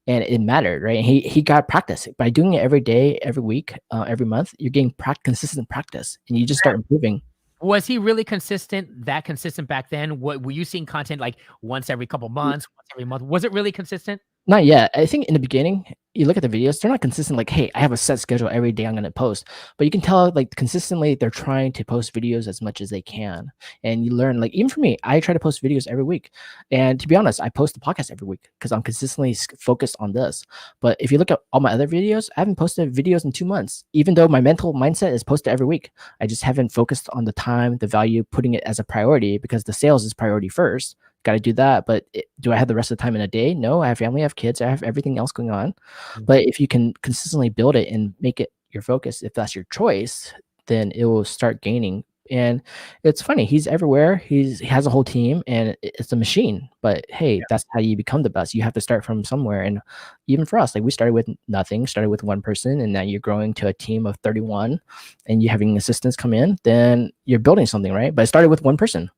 And it mattered, right? He got practice by doing it every day, every week, every month. You're getting consistent practice, and you just start improving. Was he really that consistent back then? Were you seeing content like once every couple months, once every month? Was it really consistent? Not yet. I think in the beginning, you look at the videos, they're not consistent. Like, hey, I have a set schedule every day I'm going to post, but you can tell like consistently they're trying to post videos as much as they can, and you learn. Like even for me, I try to post videos every week, and to be honest, I post the podcast every week because I'm consistently focused on this. But if you look at all my other videos, I haven't posted videos in 2 months, even though my mental mindset is posted every week. I just haven't focused on the time, the value, putting it as a priority because the sales is priority first. Got to do that. But do I have the rest of the time in a day? No, I have family, I have kids, I have everything else going on. Mm. But if you can consistently build it and make it your focus, if that's your choice, then it will start gaining. And it's funny, he's everywhere. He has a whole team and it's a machine. But hey, that's how you become the best. You have to start from somewhere. And even for us, like we started with nothing, started with one person, and now you're growing to a team of 31 and you having assistants come in, then you're building something, right? But it started with one person.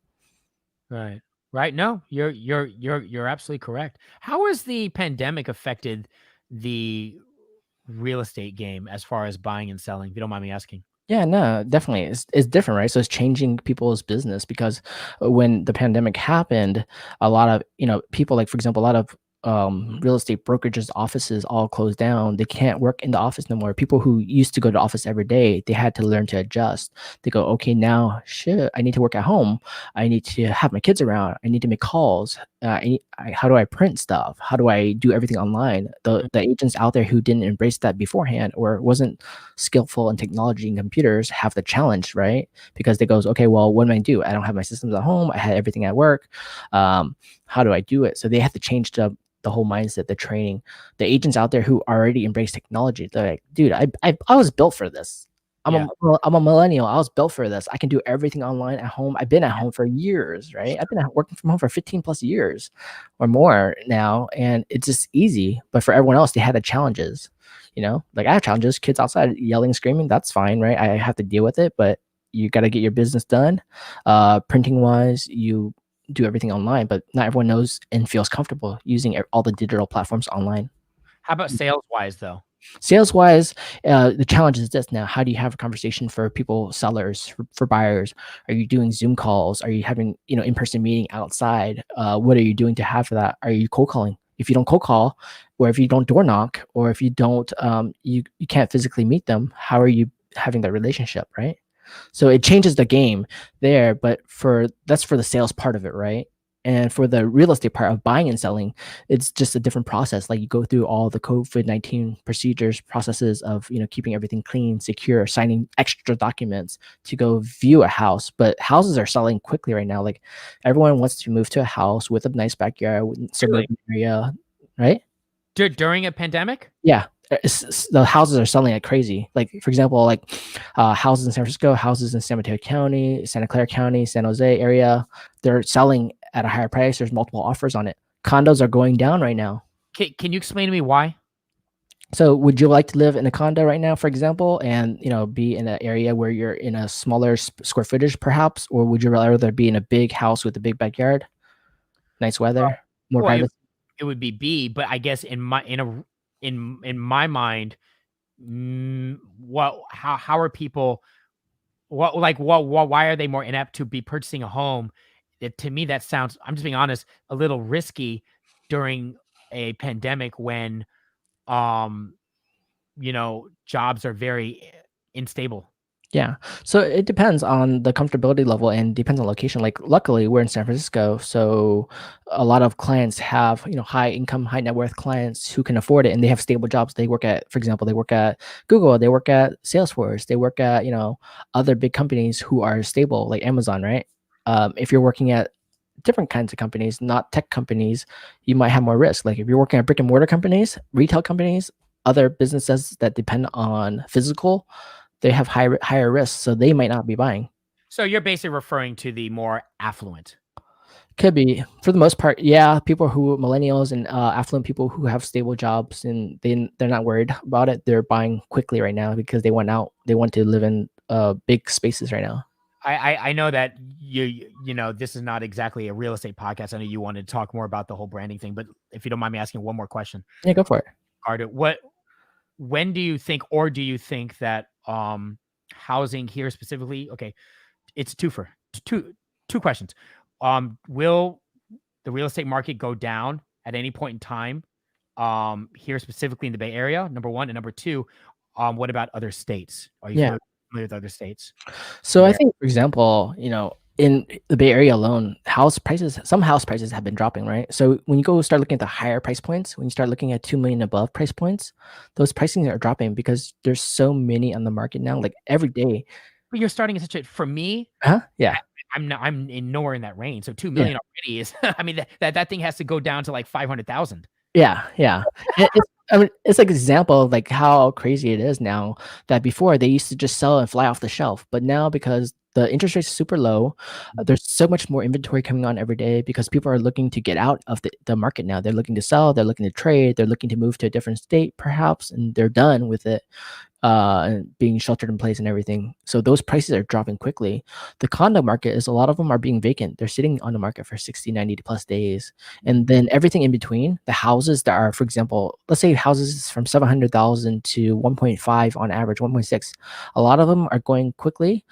Right. Right. No, you're absolutely correct. How has the pandemic affected the real estate game as far as buying and selling? If you don't mind me asking. Yeah, no, definitely. It's different, right? So it's changing people's business because when the pandemic happened, a lot of, people like, for example, a lot of real estate brokerages offices all closed down. They can't work in the office no more. People who used to go to the office every day, they had to learn to adjust. They go, okay, now shit, I need to work at home. I need to have my kids around. I need to make calls. How do I print stuff? How do I do everything online? The agents out there who didn't embrace that beforehand or wasn't skillful in technology and computers have the challenge, right? Because they goes, okay, well, what do I do? I don't have my systems at home. I had everything at work. How do I do it? So they have to change the whole mindset, the training. The agents out there who already embrace technology, they're like, dude, I was built for this. Yeah. I'm a millennial. I was built for this. I can do everything online at home. I've been at home for years, right? I've been working from home for 15 plus years or more now, and it's just easy. But for everyone else, they had the challenges. Like I have challenges, kids outside yelling, screaming. That's fine, right? I have to deal with it, but you got to get your business done. Printing wise, you do everything online, but not everyone knows and feels comfortable using all the digital platforms online. How about sales wise though? Sales wise, the challenge is this now. How do you have a conversation for people, sellers, for buyers? Are you doing Zoom calls? Are you having, in-person meeting outside? What are you doing to have that? Are you cold calling? If you don't cold call, or if you don't door knock, or if you don't, you can't physically meet them, how are you having that relationship, right? So it changes the game there, but that's for the sales part of it, right? And for the real estate part of buying and selling, it's just a different process. Like you go through all the COVID-19 procedures, processes of, keeping everything clean, secure, signing extra documents to go view a house. But houses are selling quickly right now. Like everyone wants to move to a house with a nice backyard, suburban area, right? During a pandemic? Yeah. The houses are selling like crazy. Like for example, like houses in San Francisco, houses in San Mateo County, Santa Clara County, San Jose area, they're selling at a higher price. There's multiple offers on it. Condos are going down right now. Can you explain to me why? So would you like to live in a condo right now, for example, and be in an area where you're in a smaller square footage perhaps, or would you rather be in a big house with a big backyard, nice weather, more Well, privacy? it would be B, but I guess in my mind, how are people, why are they more inept to be purchasing a home? To me, that sounds, I'm just being honest, a little risky during a pandemic when, um, jobs are very unstable. Yeah. So it depends on the comfortability level and depends on location. Like luckily we're in San Francisco, so a lot of clients have, high income, high net worth clients who can afford it and they have stable jobs. They work at, for example, they work at Google, they work at Salesforce, they work at, other big companies who are stable like Amazon, right? If you're working at different kinds of companies, not tech companies, you might have more risk. Like if you're working at brick and mortar companies, retail companies, other businesses that depend on physical, they have higher risks, so they might not be buying. So you're basically referring to the more affluent. Could be for the most part, yeah. People who millennials and affluent people who have stable jobs and they're not worried about it. They're buying quickly right now because they want out. They want to live in big spaces right now. I know that this is not exactly a real estate podcast. I know you wanted to talk more about the whole branding thing, but if you don't mind me asking one more question, Yeah, go for it. Arda, when do you think that housing here specifically? Okay, it's two questions. Will the real estate market go down at any point in time? here specifically in the Bay Area, number one, and number two, what about other states? Are you Yeah. familiar with other states? So I Where think, for example, in the Bay Area alone, some house prices have been dropping, right? So when you go start looking at the higher price points, when you start looking at 2 million above price points, those pricings are dropping because there's so many on the market now. Like every day. but you're starting at such a for me, Huh? Yeah. I'm in nowhere in that range. So 2 Yeah. million already is I mean that thing has to go down to like 500,000. Yeah, yeah. I mean, it's like an example of like how crazy it is now that before they used to just sell and fly off the shelf, but now because the interest rates are super low, there's so much more inventory coming on every day because people are looking to get out of the market now. They're looking to sell, they're looking to trade, they're looking to move to a different state perhaps, and they're done with it. And being sheltered in place and everything. So those prices are dropping quickly. The condo market is a lot of them are being vacant. They're sitting on the market for 60, 90 plus days. And then everything in between, the houses that are, for example, let's say houses from 700,000 to 1.5 on average, 1.6. A lot of them are going quickly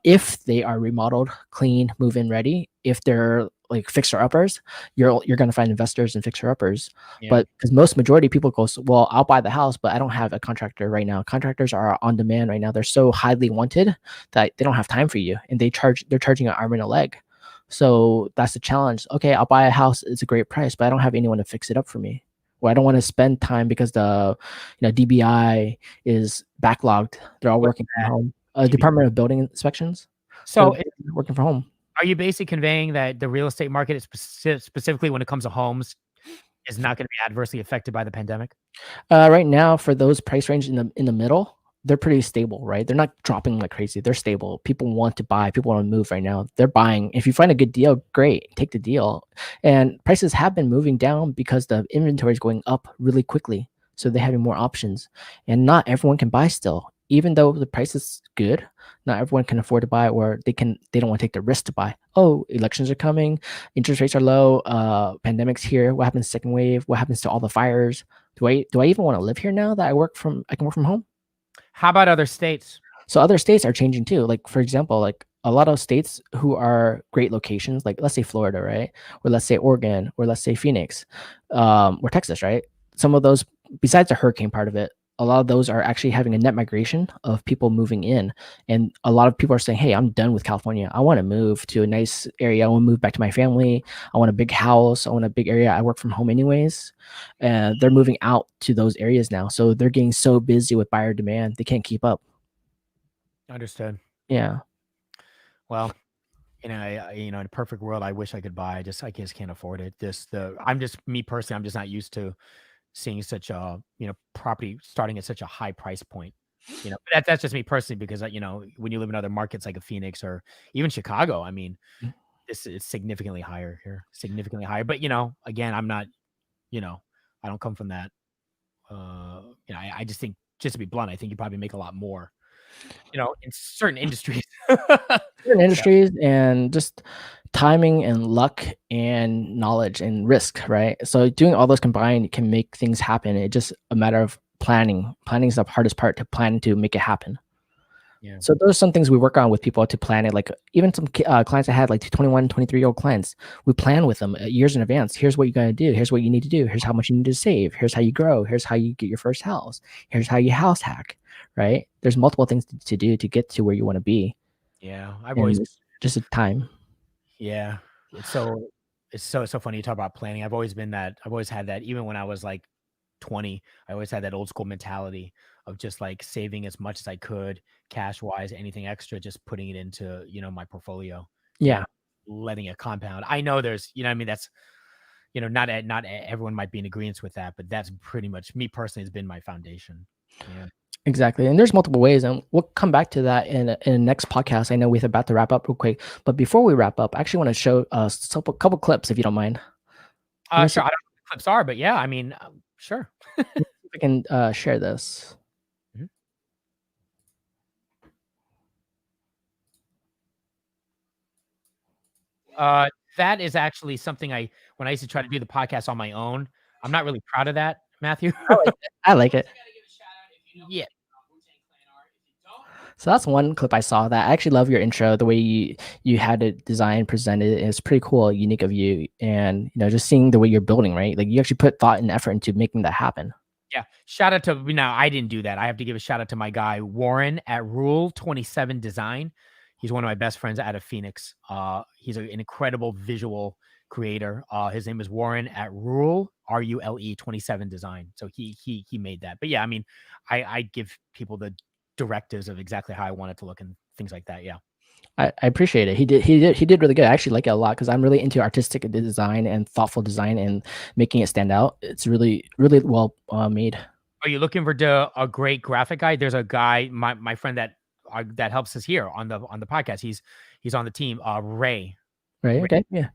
if they are remodeled, clean, move-in ready. If they're like fixer uppers, you're going to find investors and fixer uppers. Yeah. But because most majority of people go, well, I'll buy the house, but I don't have a contractor right now. Contractors are on demand right now. They're so highly wanted that they don't have time for you, and they're charging an arm and a leg. So that's the challenge. Okay, I'll buy a house. It's a great price, but I don't have anyone to fix it up for me. Or I don't want to spend time because the DBI is backlogged. They're all What's working from that? home. DB Department of Building Inspections. So they're working from home. are you basically conveying that the real estate market is specifically when it comes to homes is not going to be adversely affected by the pandemic? Right now, for those price range in the middle, they're pretty stable, right? They're not dropping like crazy. They're stable. People want to buy. People want to move right now. They're buying. If you find a good deal, great, take the deal. And prices have been moving down because the inventory is going up really quickly. So they're having more options. And not everyone can buy still. Even though the price is good, not everyone can afford to buy, or they don't want to take the risk to buy. Oh, elections are coming, interest rates are low, pandemic's here. What happens second wave? What happens to all the fires? Do I even want to live here now that I can work from home? How about other states? So other states are changing too. Like for example, like a lot of states who are great locations, like let's say Florida, right? Or let's say Oregon, or let's say Phoenix, or Texas, right? Some of those, besides the hurricane part of it, a lot of those are actually having a net migration of people moving in. And a lot of people are saying, hey, I'm done with California. I want to move to a nice area. I want to move back to my family. I want a big house. I want a big area. I work from home anyways. And they're moving out to those areas now. So they're getting so busy with buyer demand, they can't keep up. Understood. Yeah. Well, in a perfect world, I wish I could buy. I just can't afford it. I'm just me personally. I'm just not used to seeing such a property starting at such a high price point. But that's just me personally because when you live in other markets like a Phoenix or even Chicago, I mean, this is significantly higher here, significantly higher. But again, I'm not, I don't come from that. I just think, just to be blunt, I think you probably make a lot more, in certain industries. Certain industries and just timing and luck and knowledge and risk, right? So doing all those combined can make things happen. It's just a matter of planning. Planning is the hardest part, to plan to make it happen. Yeah. So those are some things we work on with people to plan it. Like even some clients I had, like 21, 23-year-old clients, we plan with them years in advance. Here's what you got to do. Here's what you need to do. Here's how much you need to save. Here's how you grow. Here's how you get your first house. Here's how you house hack, right? There's multiple things to do to get to where you want to be. Yeah. Just a time. Yeah. It's so funny you talk about planning. I've always had that. Even when I was like 20, I always had that old school mentality of just like saving as much as I could, cash wise, anything extra, just putting it into, my portfolio. Yeah. Letting it compound. I know there's, I mean, that's, not everyone might be in agreement with that, but that's pretty much me personally has been my foundation. Yeah. Exactly. And there's multiple ways, and we'll come back to that in the next podcast. I know we're about to wrap up real quick, but before we wrap up, I actually want to show a couple clips, if you don't mind. Sure. I don't know what the clips are, but yeah, I mean, sure. I can share this. That is actually something when I used to try to do the podcast on my own, I'm not really proud of that, Matthew. I like it. Yeah. So that's one clip I saw that I actually love your intro, the way you had it designed, presented. It's pretty cool, unique of you, and just seeing the way you're building, right? Like you actually put thought and effort into making that happen. Yeah. Shout out to now I didn't do that. I have to give a shout out to my guy Warren at Rule 27 Design. He's one of my best friends out of Phoenix. He's an incredible visual creator. His name is Warren at Rule 27 Design. So he made that. But yeah, I mean, I give people the directives of exactly how I want it to look and things like that. Yeah. I appreciate it. He did really good. I actually like it a lot because I'm really into artistic design and thoughtful design and making it stand out. It's really really well made. Are you looking for a great graphic guy? There's a guy, my friend that helps us here on the podcast. He's on the team. Ray Right. Okay. Yeah.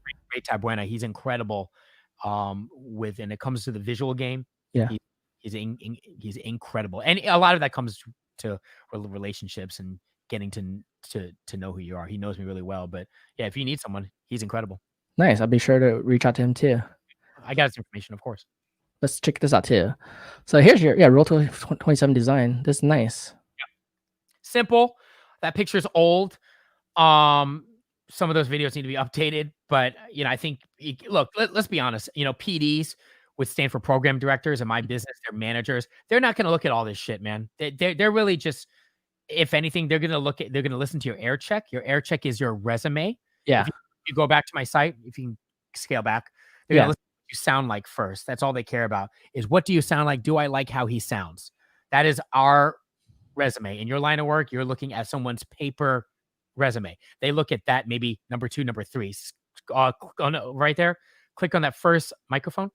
Tabuena. He's incredible. When it comes to the visual game, Yeah. he's incredible, and a lot of that comes to relationships and getting to know who you are. He knows me really well, but yeah, if you need someone, he's incredible. Nice. I'll be sure to reach out to him too. I got his information, of course. Let's check this out too. So here's your Rule 27 design. This is nice. Simple. That picture's old. Some of those videos need to be updated, but I think look, let's be honest. PDs would stand for program directors in my business. They're managers. They're not going to look at all this shit, man. They're really just, if anything, they're going to listen to your air check. Your air check is your resume. Yeah. If you go back to my site, if you can scale back, they're going to listen to what you sound like first. That's all they care about is, what do you sound like? Do I like how he sounds? That is our resume. In your line of work, you're looking at someone's paper resume. They look at that, maybe number 2, number 3. Right there. Click on that first microphone.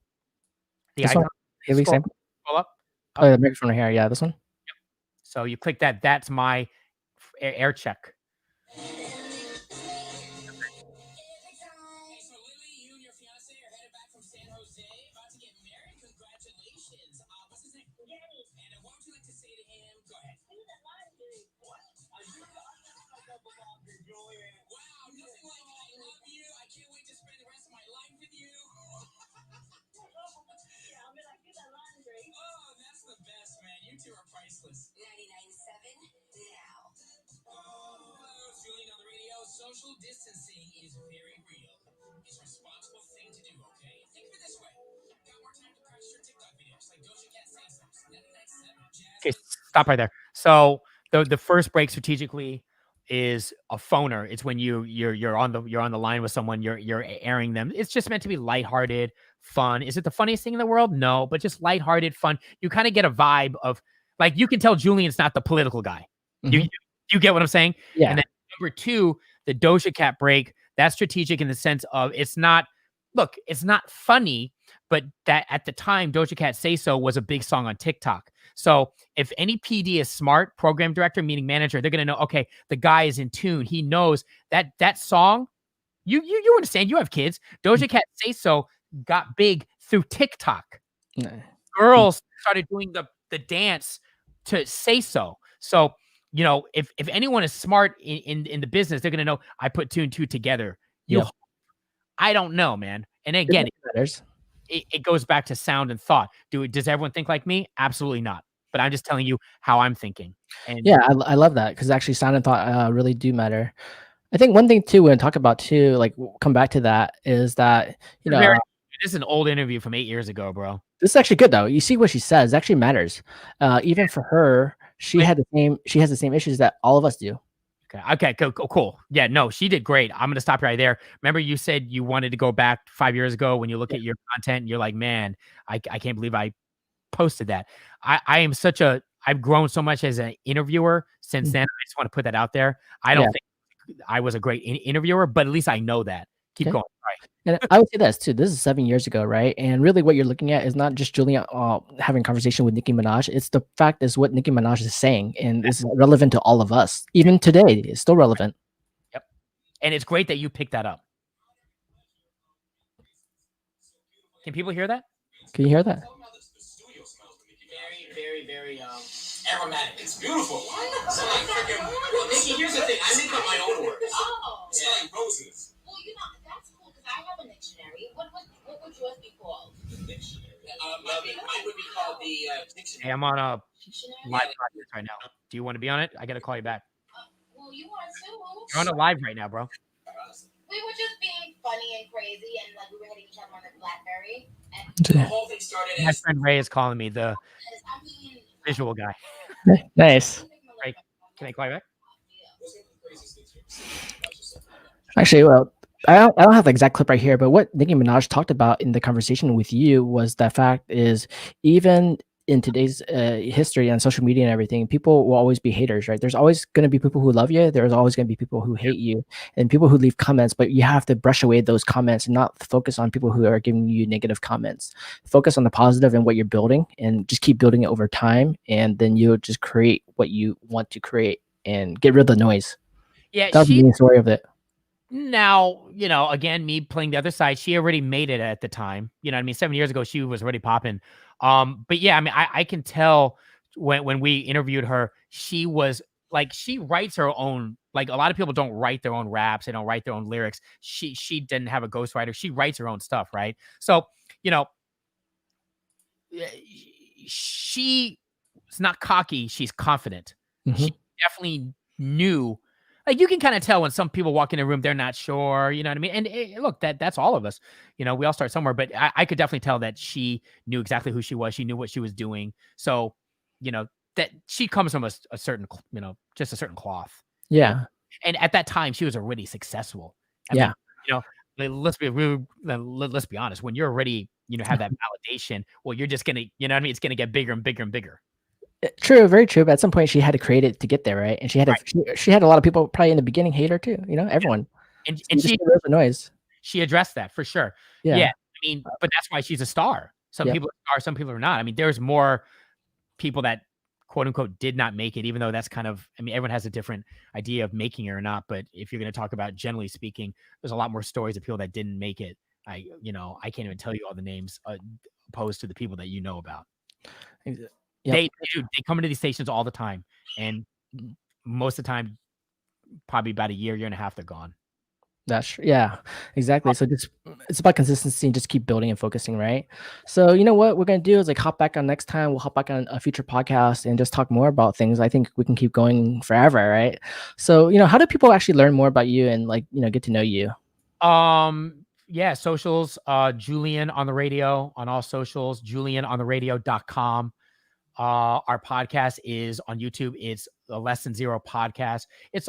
The icon. Scroll up. Oh, the microphone right here. Yeah, this one. Yep. So you click that. That's my air check. Social distancing is very real. It's a responsible thing to do, okay? Think of it this way. Got more time to practice your TikTok videos like Doja Cat say so. Okay, stop right there. So the first break strategically is a phoner. It's when you're on the line with someone, you're airing them. It's just meant to be lighthearted, fun. Is it the funniest thing in the world? No, but just lighthearted, fun. You kind of get a vibe of, like, you can tell Julian's not the political guy. Mm-hmm. You get what I'm saying? Yeah. And then number 2, the Doja Cat break, that's strategic in the sense of, it's not funny, but that at the time, Doja Cat Say So was a big song on TikTok. So if any PD is smart, program director, meaning manager, they're going to know, okay, the guy is in tune. He knows that song. You understand, you have kids. Doja Cat Say So got big through TikTok. Girls started doing the dance to Say So. So, if anyone is smart in the business, they're going to know, I put 2 and 2 together. I don't know, man. And again, it goes back to sound and thought. Does everyone think like me? Absolutely not. But I'm just telling you how I'm thinking. And yeah, I love that, because actually sound and thought really do matter. I think one thing too, when I talk about too, like, come back to that, is that this is an old interview from 8 years ago, bro. This is actually good though. You see what she says, it actually matters. Even for her, she has the same issues that all of us do. Okay, cool. Yeah, no, she did great. I'm going to stop right there. Remember, you said you wanted to go back 5 years ago when you look at your content and you're like, man, I can't believe I posted that. I've grown so much as an interviewer since then. I just want to put that out there. I don't think I was a great interviewer, but at least I know that. Keep going. Right. And I would say this too. This is 7 years ago, right? And really, what you're looking at is not just Julian having a conversation with Nicki Minaj. It's the fact is what Nicki Minaj is saying, and it's relevant to all of us. Even today, it's still relevant. Yep. And it's great that you picked that up. Can people hear that? Can you hear that? Very, very aromatic. It's beautiful. So like freaking. Well, Nikki, here's the thing. I make up my own words. Oh. It's like roses. Well, that's cool because I have a dictionary. What would yours be called? Dictionary. Mine would be called the dictionary. Hey, I'm on a Dictionary? Live podcast right now. Do you want to be on it? I got to call you back. Well, you want to. You're on a live right now, bro. We were just being funny and crazy, and like we were hitting each other on the BlackBerry. And Yeah. the whole thing started My as, friend Ray is calling me, the I mean, visual guy. Nice. Can I call you back? Actually, well, I don't have the exact clip right here, but what Nicki Minaj talked about in the conversation with you was the fact is even in today's history and social media and everything, people will always be haters, right? There's always going to be people who love you. There's always going to be people who hate you and people who leave comments, but you have to brush away those comments and not focus on people who are giving you negative comments. Focus on the positive and what you're building and just keep building it over time. And then you'll just create what you want to create and get rid of the noise. Yeah, That's the main story of it. Now, again, me playing the other side, she already made it at the time. You know what I mean? 7 years ago, she was already popping. But yeah, I mean, I can tell when we interviewed her, she was like, she writes her own, like a lot of people don't write their own raps. They don't write their own lyrics. She didn't have a ghostwriter. She writes her own stuff. Right. So, she's not cocky. She's confident. Mhm. She definitely knew. Like you can kind of tell when some people walk in a room, they're not sure, you know what I mean? And look, that's all of us, we all start somewhere, but I could definitely tell that she knew exactly who she was. She knew what she was doing. So, that she comes from a certain, just a certain cloth. Yeah. And at that time she was already successful. Yeah. Let's be honest. When you're already, have that validation, well, you're just going to, it's going to get bigger and bigger and bigger. True, very true. But at some point, she had to create it to get there, right? And she had she had a lot of people probably in the beginning hate her too. Everyone. And she she the noise. She addressed that for sure. Yeah. I mean, but that's why she's a star. Some people are, some people are not. I mean, there's more people that quote unquote did not make it, even though that's kind of, I mean, everyone has a different idea of making it or not. But if you're going to talk about generally speaking, there's a lot more stories of people that didn't make it. I can't even tell you all the names opposed to the people that you know about. Yep. They come into these stations all the time, and most of the time, probably about a year and a half, they're gone. That's exactly. So it's about consistency and just keep building and focusing, right? So you know what we're gonna do is like hop back on next time. We'll hop back on a future podcast and just talk more about things. I think we can keep going forever, right? So how do people actually learn more about you and get to know you? Yeah, socials. Julian on the radio on all socials. JulianOnTheRadio.com. Our podcast is on YouTube. It's the Less Than Zero podcast. It's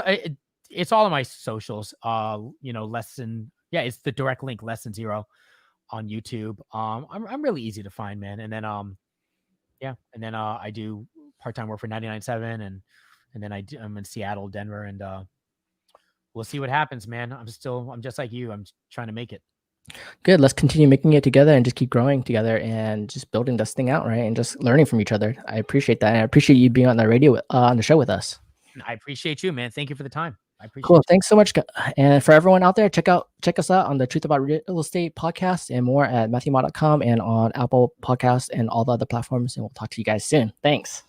all of my socials. It's the direct link, Less Than Zero on YouTube. I'm really easy to find, man. And then I do part-time work for 99.7 and then I'm in Seattle, Denver, and we'll see what happens, man. I'm just like you. I'm trying to make it. Good. Let's continue making it together and just keep growing together and just building this thing out, right? And just learning from each other. I appreciate that. And I appreciate you being on the radio, on the show with us. I appreciate you, man. Thank you for the time. I appreciate Cool. you. Thanks so much. And for everyone out there, check us out on the Truth About Real Estate podcast and more at MatthewMott.com and on Apple Podcasts and all the other platforms. And we'll talk to you guys soon. Thanks.